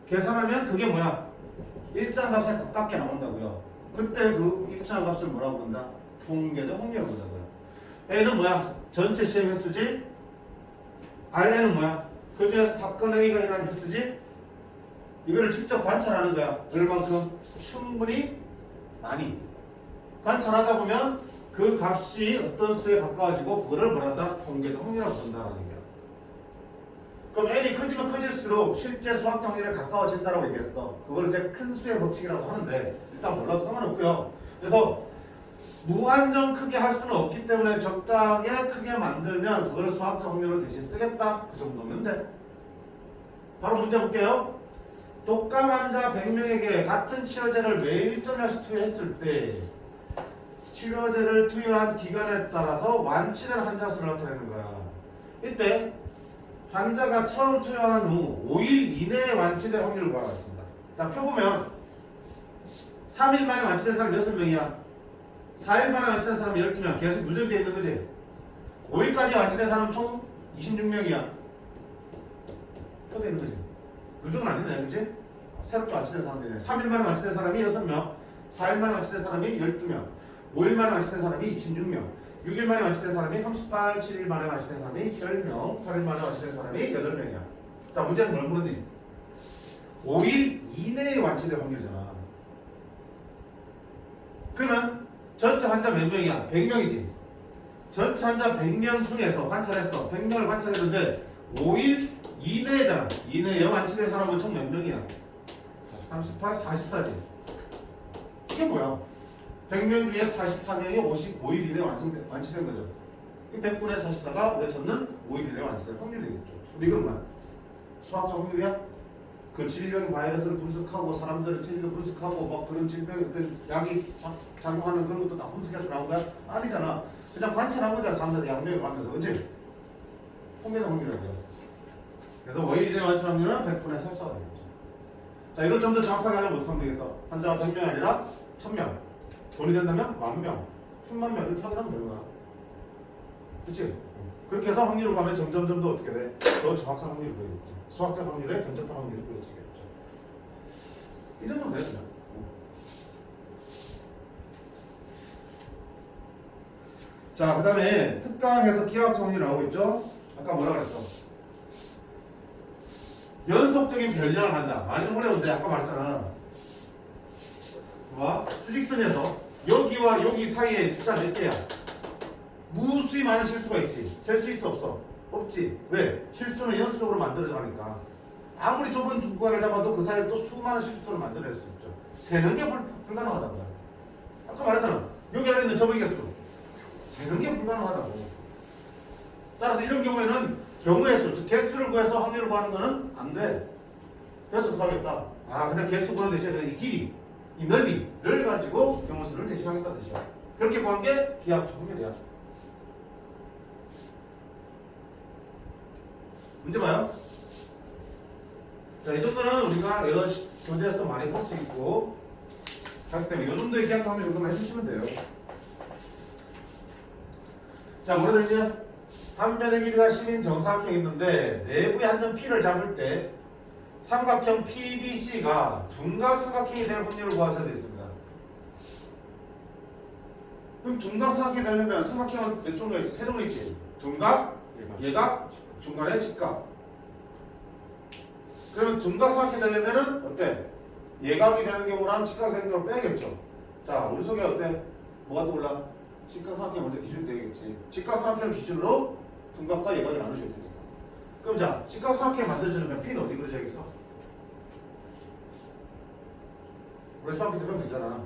계산하면 그게 뭐야? 일정한 값에 가깝게 나온다고요. 그때 그 일정한 값을 뭐라고 본다? 통계적 확률을 본다고요. A는 뭐야? 전체 시행 횟수지? RN은 뭐야? 그 중에서 답건 A가 일어나는 횟수지? 이거를 직접 관찰하는 거야. 얼만큼? 충분히 많이. 관찰하다 보면 그 값이 어떤 수에 가까워지고 그거를 뭐라다? 통계적 확률을 본다는 얘기야. 그럼 N이 커지면 커질수록 실제 수학 확률에 가까워진다고 얘기했어. 그걸 이제 큰 수의 법칙이라고 하는데 일단 몰라도 상관없고요. 그래서 무한정 크게 할 수는 없기 때문에 적당히 크게 만들면 그걸 수학적 확률로 대신 쓰겠다. 그 정도면 돼. 바로 문제 볼게요. 독감 환자 100명에게 같은 치료제를 매일 저녁씩 투여했을 때 치료제를 투여한 기간에 따라서 완치된 환자 수를 나타내는 거야. 이때 환자가 처음 투여한 후 5일 이내에 완치될 확률을 구하겠습니다. 자, 표 보면 3일 만에 완치된 사람이 6명이야. 4일 만에 완치된 사람이 12명. 계속 누적이 되어 있는 거지. 5일까지 완치된 사람은 총 26명이야. 또 되는 거지. 누적은 아니네, 그치? 새롭게 완치된 사람들이네. 3일 만에 완치된 사람이 6명, 4일 만에 완치된 사람이 12명, 5일 만에 완치된 사람이 26명, 6일 만에 완치된 사람이 38, 7일 만에 완치된 사람이 10명, 8일 만에 완치된 사람이 8명이야. 자, 문제에서 뭘 물었니? 5일 이내에 완치될 확률이잖아. 그러면 전체 환자 몇 명이야? 100명이지. 전체 환자 100명 중에서 관찰했어. 100명을 관찰했는데 5일 이내잖아. 이내에 완치된 사람은 총 몇 명이야? 38, 44지. 이게 뭐야? 100명 중에 44명이 55일 이내에 완치된 거죠. 100분의 44가 우리가 찾는 5일 이내에 완치될 확률이 되겠죠. 근데 이건 뭐야? 수학적 확률이야? 그 질병 바이러스를 분석하고 사람들의 체질을 분석하고 막 그런 질병에 어떤 약이 작용하는 그런 것도 다 분석해서 나온 거야? 아니잖아. 그냥 관찰한 거잖아. 사람들 양면에 가면서. 그치? 통계적 확률이라고요. 그래서 5일 이내에 완치할 확률은 100분의 34가 되겠죠. 자, 이걸 좀 더 정확하게 하려면 어떻게 하면 되겠어? 환자가 100명이 아니라 1000명. 돈이 된다면 10,000명, 10,000,000명 이렇게 확인하면 되는 거야. 그치? 그렇게 해서 확률을 가면 점점 더 어떻게 돼? 더 정확한 확률이 보이겠지. 수학적 확률에 근접한 확률이 보여지겠죠. 이 정도면 돼, 그냥. 자, 그 다음에 특강에서 기하학적 확률이 나오고 있죠? 아까 뭐라 그랬어? 연속적인 변량을 한다. 많이 좀 어려운데 아까 말했잖아. 봐. 수직선에서 여기와 여기 사이에 숫자 몇 개야? 무수히 많은 실수가 있지. 셀 수 있어 없어? 없지. 왜? 실수는 연수적으로 만들어져 가니까. 아무리 좁은 구간을 잡아도 그 사이에 또 수많은 실수들을 만들어낼 수 있죠. 세는 게 불가능하다고요. 아까 말했잖아. 여기 안에 있는 저번 개수. 세는 게 불가능하다고. 따라서 이런 경우에는 경우의 수, 즉 개수를 구해서 확률을 구하는 거는 안 돼. 그래서 어떻게 하겠다. 아, 그냥 개수 구하는 대신에 이 길이, 이 넓이를 가지고 경우 수를 대신하겠다 뜻이야. 그렇게 구한 게 기하학적 확률이야. 문제 봐요. 자, 이 정도는 우리가 여러 교재에서도 많이 볼 수 있고 하기 때문에 이 정도의 기하학적 확률 정도만 해주시면 돼요. 자, 뭐라든지 한 변의 길이가 10인 정사각형이 있는데 내부의 한 점 P를 잡을 때 삼각형 PBC가 둔각 삼각형이 될 확률을 구하셔야 되겠습니다. 그럼 둔각 삼각형이 되려면 삼각형은 몇 종류가 있어? 세 종류 있지. 둔각, 예각, 중간에 직각. 그러면 둔각 삼각형이 되려면은 어때? 예각이 되는 경우랑 직각이 되는 경우를 빼야겠죠. 자, 우리 속에 어때? 뭐가 떠올라? 직각 삼각형이 먼저 기준이 되겠지. 직각 삼각형을 기준으로 둔각과 예각이 나누셔야 되니까. 그럼 자, 직각 삼각형이 만들어지려면 P는 어디 그려져야겠어? 우리 수학교 때 배운 거 있잖아.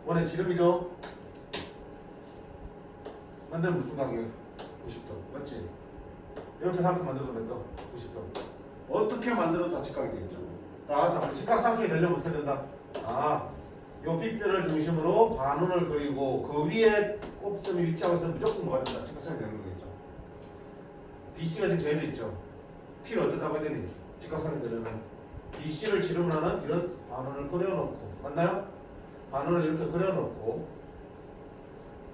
원의 지름이죠? 만들면 무슨 각이에요? 90도. 맞지? 이렇게 삼각형 만들어도 몇 도? 90도. 어떻게 만들어도 다 직각이 되겠죠. 자, 직각 삼각형이 되려면 어떻게 된다? 요 빗대를 중심으로 반원을 그리고 그 위에 꼭지점이 위치하고 있으면 무조건 뭐가 된다? 직각삼각형이 되는 거겠죠. BC가 지금 정해져 있죠. P를 어떻게 잡아야 되니? 직각삼각형이 되려면 BC를 지름을 하는 이런 반원을 그려놓고, 맞나요? 반원을 이렇게 그려놓고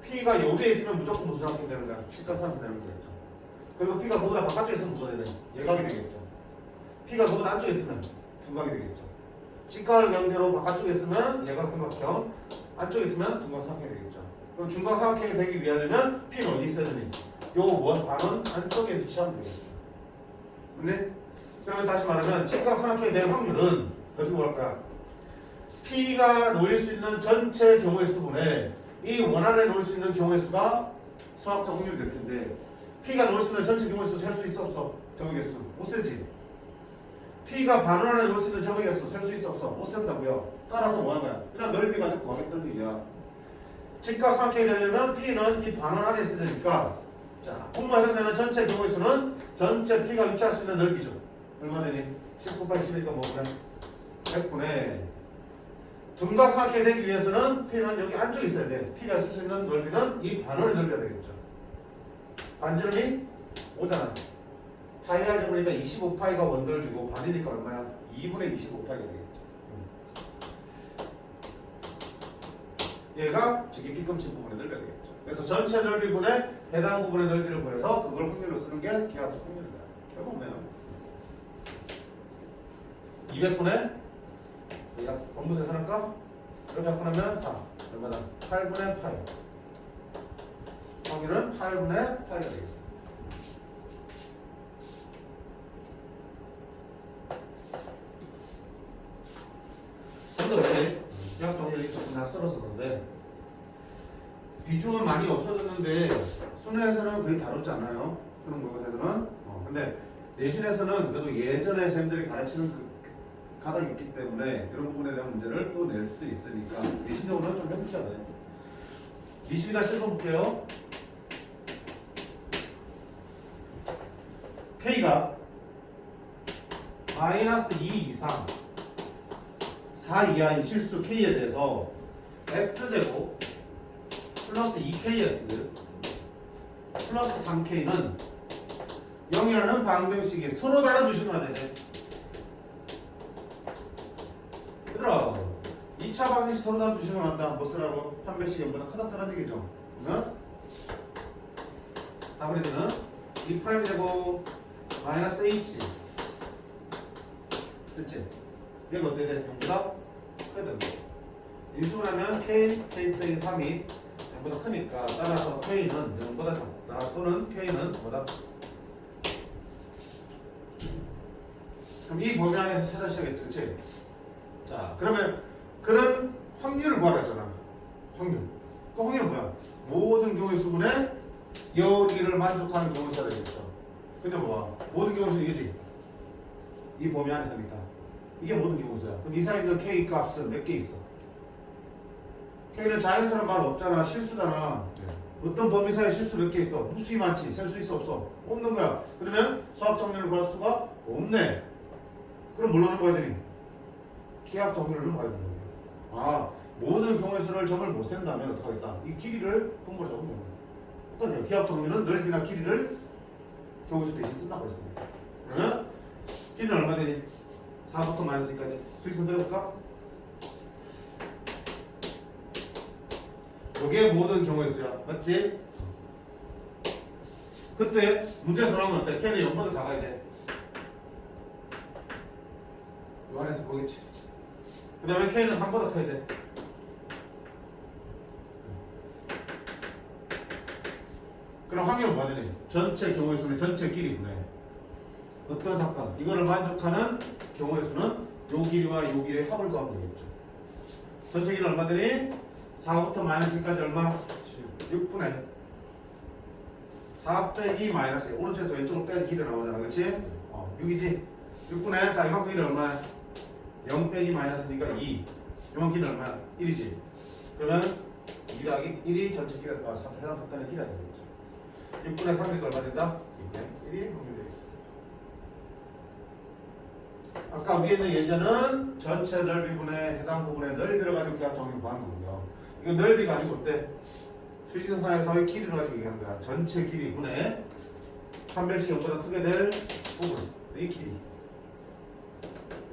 P가 여기에 있으면 무조건 무슨 삼각형이 되는 거야? 직각삼각형이 되는 거겠죠. 그리고 P가 그보다 바깥쪽에 있으면 뭐가 되냐? 예각이 되겠죠. P가 그보다 안쪽에 있으면 둔각이 되겠죠. 직각을 경계로 바깥쪽에 있으면 예각 삼각형, 안쪽에 있으면 둔각 삼각형이 되겠죠. 그럼 중각 삼각형이 되기 위하려면 P는 어디 있어야 되니? 요 반원 안쪽에 위치하면 되겠죠. 근데 그러면 다시 말하면 직각 삼각형이 될 확률은 어떻게 볼까요? P가 놓일 수 있는 전체 경우의 수분에 이 원안에 놓을 수 있는 경우의 수가 수학적 확률이 될 텐데 P가 놓을 수 있는 전체 경우의 수 셀 수 있어 없어? 정의 개수 못 세지. P가 반원 안에 놓을 수 있는 정의 개수 셀 수 있어 없어? 못 센다고요. 따라서 뭐 하는 거야? 그냥 넓이 가지고 구하겠다는 얘기야. 직각 삼각형이 되려면 P는 이 반원 안에 있어야 되니까 자, 공부해야 되는 전체 경우의 수는 전체 P가 위치할 수 있는 넓이죠. 얼마 되니? 10 곱하기 10이니까 뭐 그래? 100분의 둔각삼각형이 되기 위해서는 P는 여기 안쪽에 있어야 돼. P가 쓸 수 있는 넓이는 이 반원의 넓이가 되겠죠. 반지름이 5잖아. 파이 알제브니까 25파이가 원넓이고 반이니까 얼마야? 2분의 25파이가 되겠죠. 얘가 저기 뒤꿈치 부분의 넓이가 되겠죠. 그래서 전체 넓이분의 해당 부분의 넓이를 구해서 그걸 확률로 쓰는 게 기하적 확률이다. 결국 뭐냐? 200분의 우리가 검부세 사니까 이렇게 바꾸면 4 얼마다? 8분의 파이. 확률은 8분의 파이가 되겠습니다. 근데 왜 기하동률이 조금 낯설어서 그런데 비중은 많이 없어졌는데 수능에서는 거의 다루지 않아요. 수능 모의고사에서는. 근데 내신에서는 그래도 예전에 선생님들이 가르치는 그 가닥이 있기 때문에 이런 부분에 대한 문제를 또 낼 수도 있으니까 내신용으로는 좀 해주셔야 돼요. 22-1번 볼게요. K가 마이너스 2 이상 4 이하인 실수 K에 대해서 X제곱 플러스 2KX 플러스 3K는 0이라는 방정식이 서로 다른 주식만 되네. 얘들아 2차 방정식 서로 다른 주식을 한다. 뭐 쓰라고? 판별식이 0보다 크다 쓰라는 얘기죠. 그러면 답을 해주는 2프라임 제곱 마이너스 AC 됐지? 얘가 어떻게 돼? 0보다 크게 된다. 인수를 하면 K, K 빼기 3이 0보다 크니까 따라서 K는 0보다 작다 또는 K는 뭐다? 그럼 이 범위 안에서 찾아주셔야겠죠, 그치? 자, 그러면 그런 확률을 구하라 했잖아. 확률. 그 확률은 뭐야? 모든 경우의 수분에 여기를 만족하는 경우 수가 되겠죠. 근데 뭐야? 모든 경우 수 이거지. 이 범위 안에서니까. 이게 모든 경우 수야. 그럼 이 사이에 있는 K 값은 몇 개 있어? K는 자연스러운 말 없잖아. 실수잖아. 어떤 범위 사이에 실수 몇 개 있어? 무수히 많지. 셀 수 있어 없어? 없는 거야. 그러면 수학적 확률을 구할 수가 없네. 그럼 뭘 넣는 거야 되니? 기하적 확률을 넣어야 되는 거야. 아, 모든 경우의 수를 점을 못 센다면 어떻게 하겠다? 이 길이를 분모로 적으면 됩니다. 어떠냐? 기하적 확률은 넓이나 길이를 경우의 수 대신 쓴다고 했습니다. 그러면 길이는 얼마 되니? 4부터 마이너스 2까지 수익선 그려볼까? 이게 모든 경우의 수야. 맞지? 그때 문제에서 나오면 어때? K는 0보다 작아야 돼. 요 안에서 보겠지. 그 다음에 K는 3보다 커야 돼. 그럼 확률은 뭐가 되니? 전체 경우의 수는 전체 길이분의 어떤 사건 이거를 만족하는 경우의 수는 요 길이와 요 길이의 합을 구하면 되겠죠. 전체 길이는 얼마 되니? 4부터 마이너스 2까지 얼마? 6분의 4 빼기 마이너스 2 오른쪽에서 왼쪽으로 빼서 길이 나오잖아. 그치? 6이지? 6분의 자 이만큼 길이 얼마야? 0 빼기 마이너스니까 2 이만큼 길이 얼마야? 1이지? 그러면 2 더하기 1이 전체 길이가 해당 사건의 길이가 되겠죠. 6분의 3이니까 얼마 된다? 2분의 1이 확률이 되겠습니다. 아까 위에 있는 예제는 전체 넓이분의 해당 부분의 넓이를 가지고 기하적 확률을 구하는 거고요. 이거 넓이 가지고 때 수직선상에서의 길이를 가지고 얘기하는 거야. 전체 길이분의 판별식 0보다 크게 될 부분 이 길이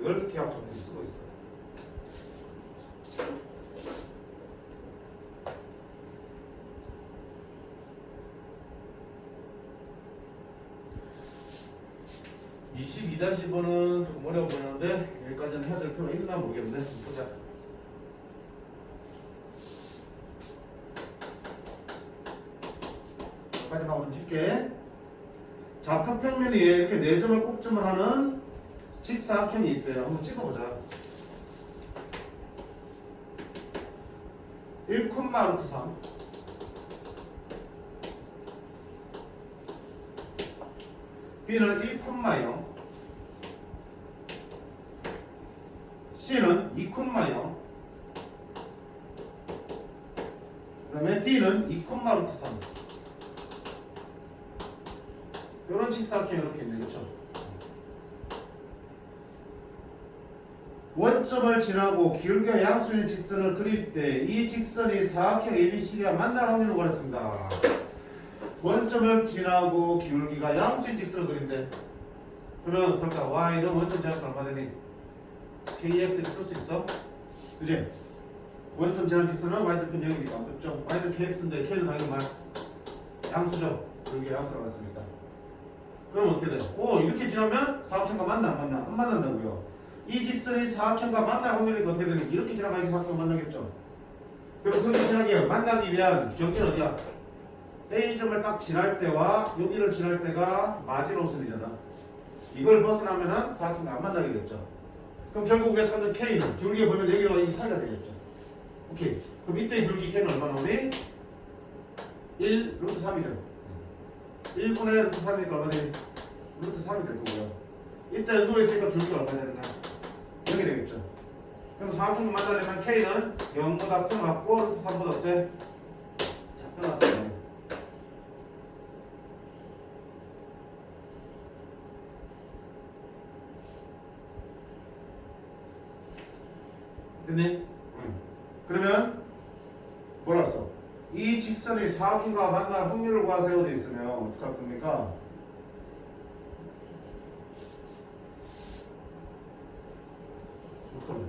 이걸 기하적 확률로 쓰고 있어요. (22-5는) 조금 어려워 보이는데 여기까지는 해야 될 필요가 있나 모르겠네. 보자. 여기까지만 한번 칠게. 자, 평평면이 이렇게 4점을 꼭점을 하는 직사각형이 있대요. 한번 찍어보자. 1,√3 B는 1,0 C는 2,0 그 다음에 D는 2,√3 이런 직사각형이 이렇게 있네. 그렇죠? 원점을 지나고 기울기가 양수인 직선을 그릴 때 이 직선이 사각형 ABCD와 만날 확률을 구하였습니다. 원점을 지나고 기울기가 양수인 직선을 그린대. 그러면 볼까? y는 원점 제한은 얼마 되니? kx를 쓸 수 있어? 그지? 원점 제한 직선은 y좌표 0이니까 그렇죠? y는 kx인데 k는 당연히 뭐야? 양수죠. 기울기가 양수라고 했으니까. 그럼 어떻게 돼요? 이렇게 지나면 사각형과 만나 안 만나? 안 만난다고요. 이 직선이 사각형과 만날 확률이 어떻게 되니? 이렇게 지나가야 사각형 만나겠죠? 그럼 그렇게 지나게 만나기 위한 경계는 어디야? A점을 딱 지날 때와 여기를 지날 때가 마지노선이잖아. 이걸 벗어나면은 사각형과 안 만나게 됐죠. 그럼 결국 우리가 찾는 K는 기울기 보면 여기와 이 사이가 되겠죠. 오케이. 그럼 이때 기울기 K는 얼마나 오니? 1 루트 3이죠. 1분의 루트 3이니까 얼마 되니? 루트 3이 될 거고요. 이때 누워 있으니까 기울기가 얼마 되는가? 0이 되겠죠. 그럼 사각형과 만나려면 K는 0보다 큰 거 같고 루트 3보다 어때? 작은 거 같아요. 됐니? 그러면 뭐라 써? 이 직선이 사각형과 만날 확률을 구하세요 돼 있으면 어떻게 할 겁니까? 어떡하냐?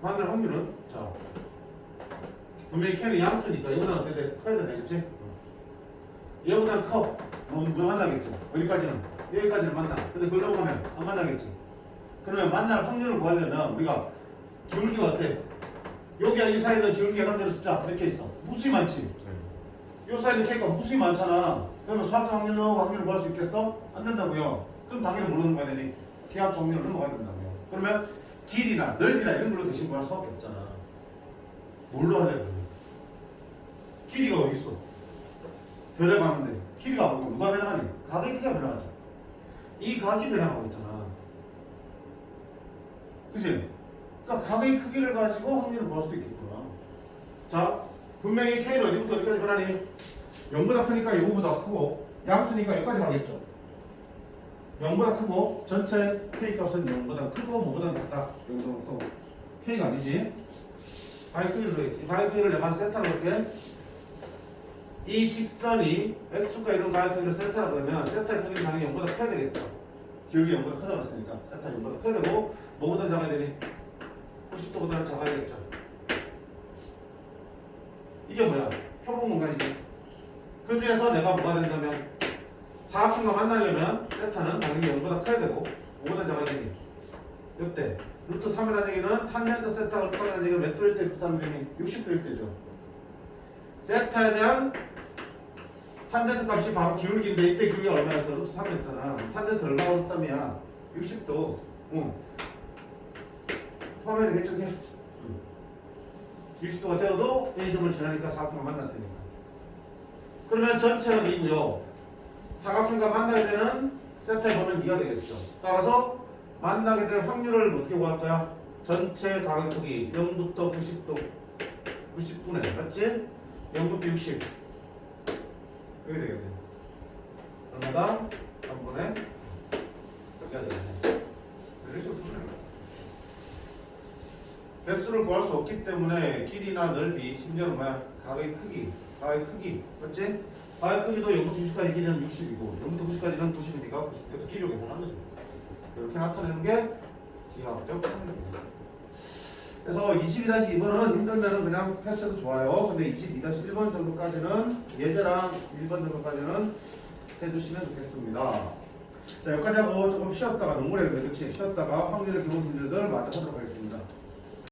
만날 확률은 자 분명히 K는 양수니까 얘보다 어때 돼? 커야 되네, 그치? 얘보다 커. 뭐 만나겠지? 어디까지는? 여기까지는 만나. 근데 그걸 넘어가면 안 만나겠지? 그러면 만날 확률을 구하려면 우리가 기울기가 어때? 여기와 이 사이에 기울기가 상대로 숫자 이렇게 있어. 무수히 많지? 이 사이에 K가 무수히 많잖아. 그러면 수학적 확률을 구할 수 있겠어? 안 된다고요. 그럼 당연히 뭘로 넘어가야 되니? 기하학적 확률을 넘어가야 된다고요. 그러면 길이나 넓이나 이런 걸로 대신 구할 수밖에 없잖아. 뭘로 하려고? 길이가 어디 있어? 변해가는데 길이가 뭐고 누가 변하니? 각의 크기가 변하죠. 이 각이 변화하고 있잖아. 그치? 그러니까 각의 크기를 가지고 확률을 구할 수도 있겠구나. 자, 분명히 K는 어디부터 어디까지 변하니? 0보다 크니까 0보다 크고 양수니까 여기까지 가겠죠. 0보다 크고 전체 K 값은 0보다 크고 뭐보다 작다. 0보다 크고 K가 아니지? 가의 크기를 그랬지. 가의 크기를 내가 세타로 볼게. 이 직선이 X축과 이런 가의 크기를 세타라 그러면 세타의 크기는 당연히 0보다 커야 되겠죠. 기울기 0보다 크다고 했으니까 세타 0보다 커야 되고 뭐보다 작아야 되니? 90도보다 작아야 되겠죠. 이게 뭐야? 표본 공간이지. 그 중에서 내가 뭐가 된다면 사각형과 만나려면 세타는 당연히 0보다 커야 되고 5보다 작아야 되니? 이때 루트 3이라는 얘기는 탄젠트 세타가 똑같다는 얘기는 몇 도일 때 3이니? 60도일 때죠. 세타에 대한 탄젠트 값이 바로 기울기인데 이때 기울기가 얼마였어? 루트 3이었잖아. 탄젠트 얼마가 루트 3이야? 60도. 포함해야 되겠죠? 60도가 되어도 A점을 지나니까 사각형과 만날 테니까. 그러면 전체는 2고요. 사각형과 만나게 되는 세타에 보면 2가 되겠죠. 따라서 만나게 될 확률을 어떻게 구할 거야? 전체 각의 크기 0부터 90도 90분의 맞지? 0부터 60 여기 되겠네. 얼마다? 3분의 여기가 되겠네. 이렇게 풀어요. 배수를 구할 수 없기 때문에 길이나 넓이, 심지어는 뭐야? 각의 크기 맞지? 각의 크기도 0부터 90까지 길이는 60이고 0부터 90까지는 90이니까 90. 이것도 길이로 계산한 거죠. 이렇게 나타내는 게 기하학적 확률입니다. 그래서 22-2번은 힘들면 그냥 패스해도 좋아요. 근데 22-1번 정도까지는 예제랑 1번 정도까지는 해주시면 좋겠습니다. 자, 여기까지 하고 조금 쉬었다가 너무 오래 했는데 그치? 쉬었다가 확률의 기본 문제들 마저 하도록 하겠습니다.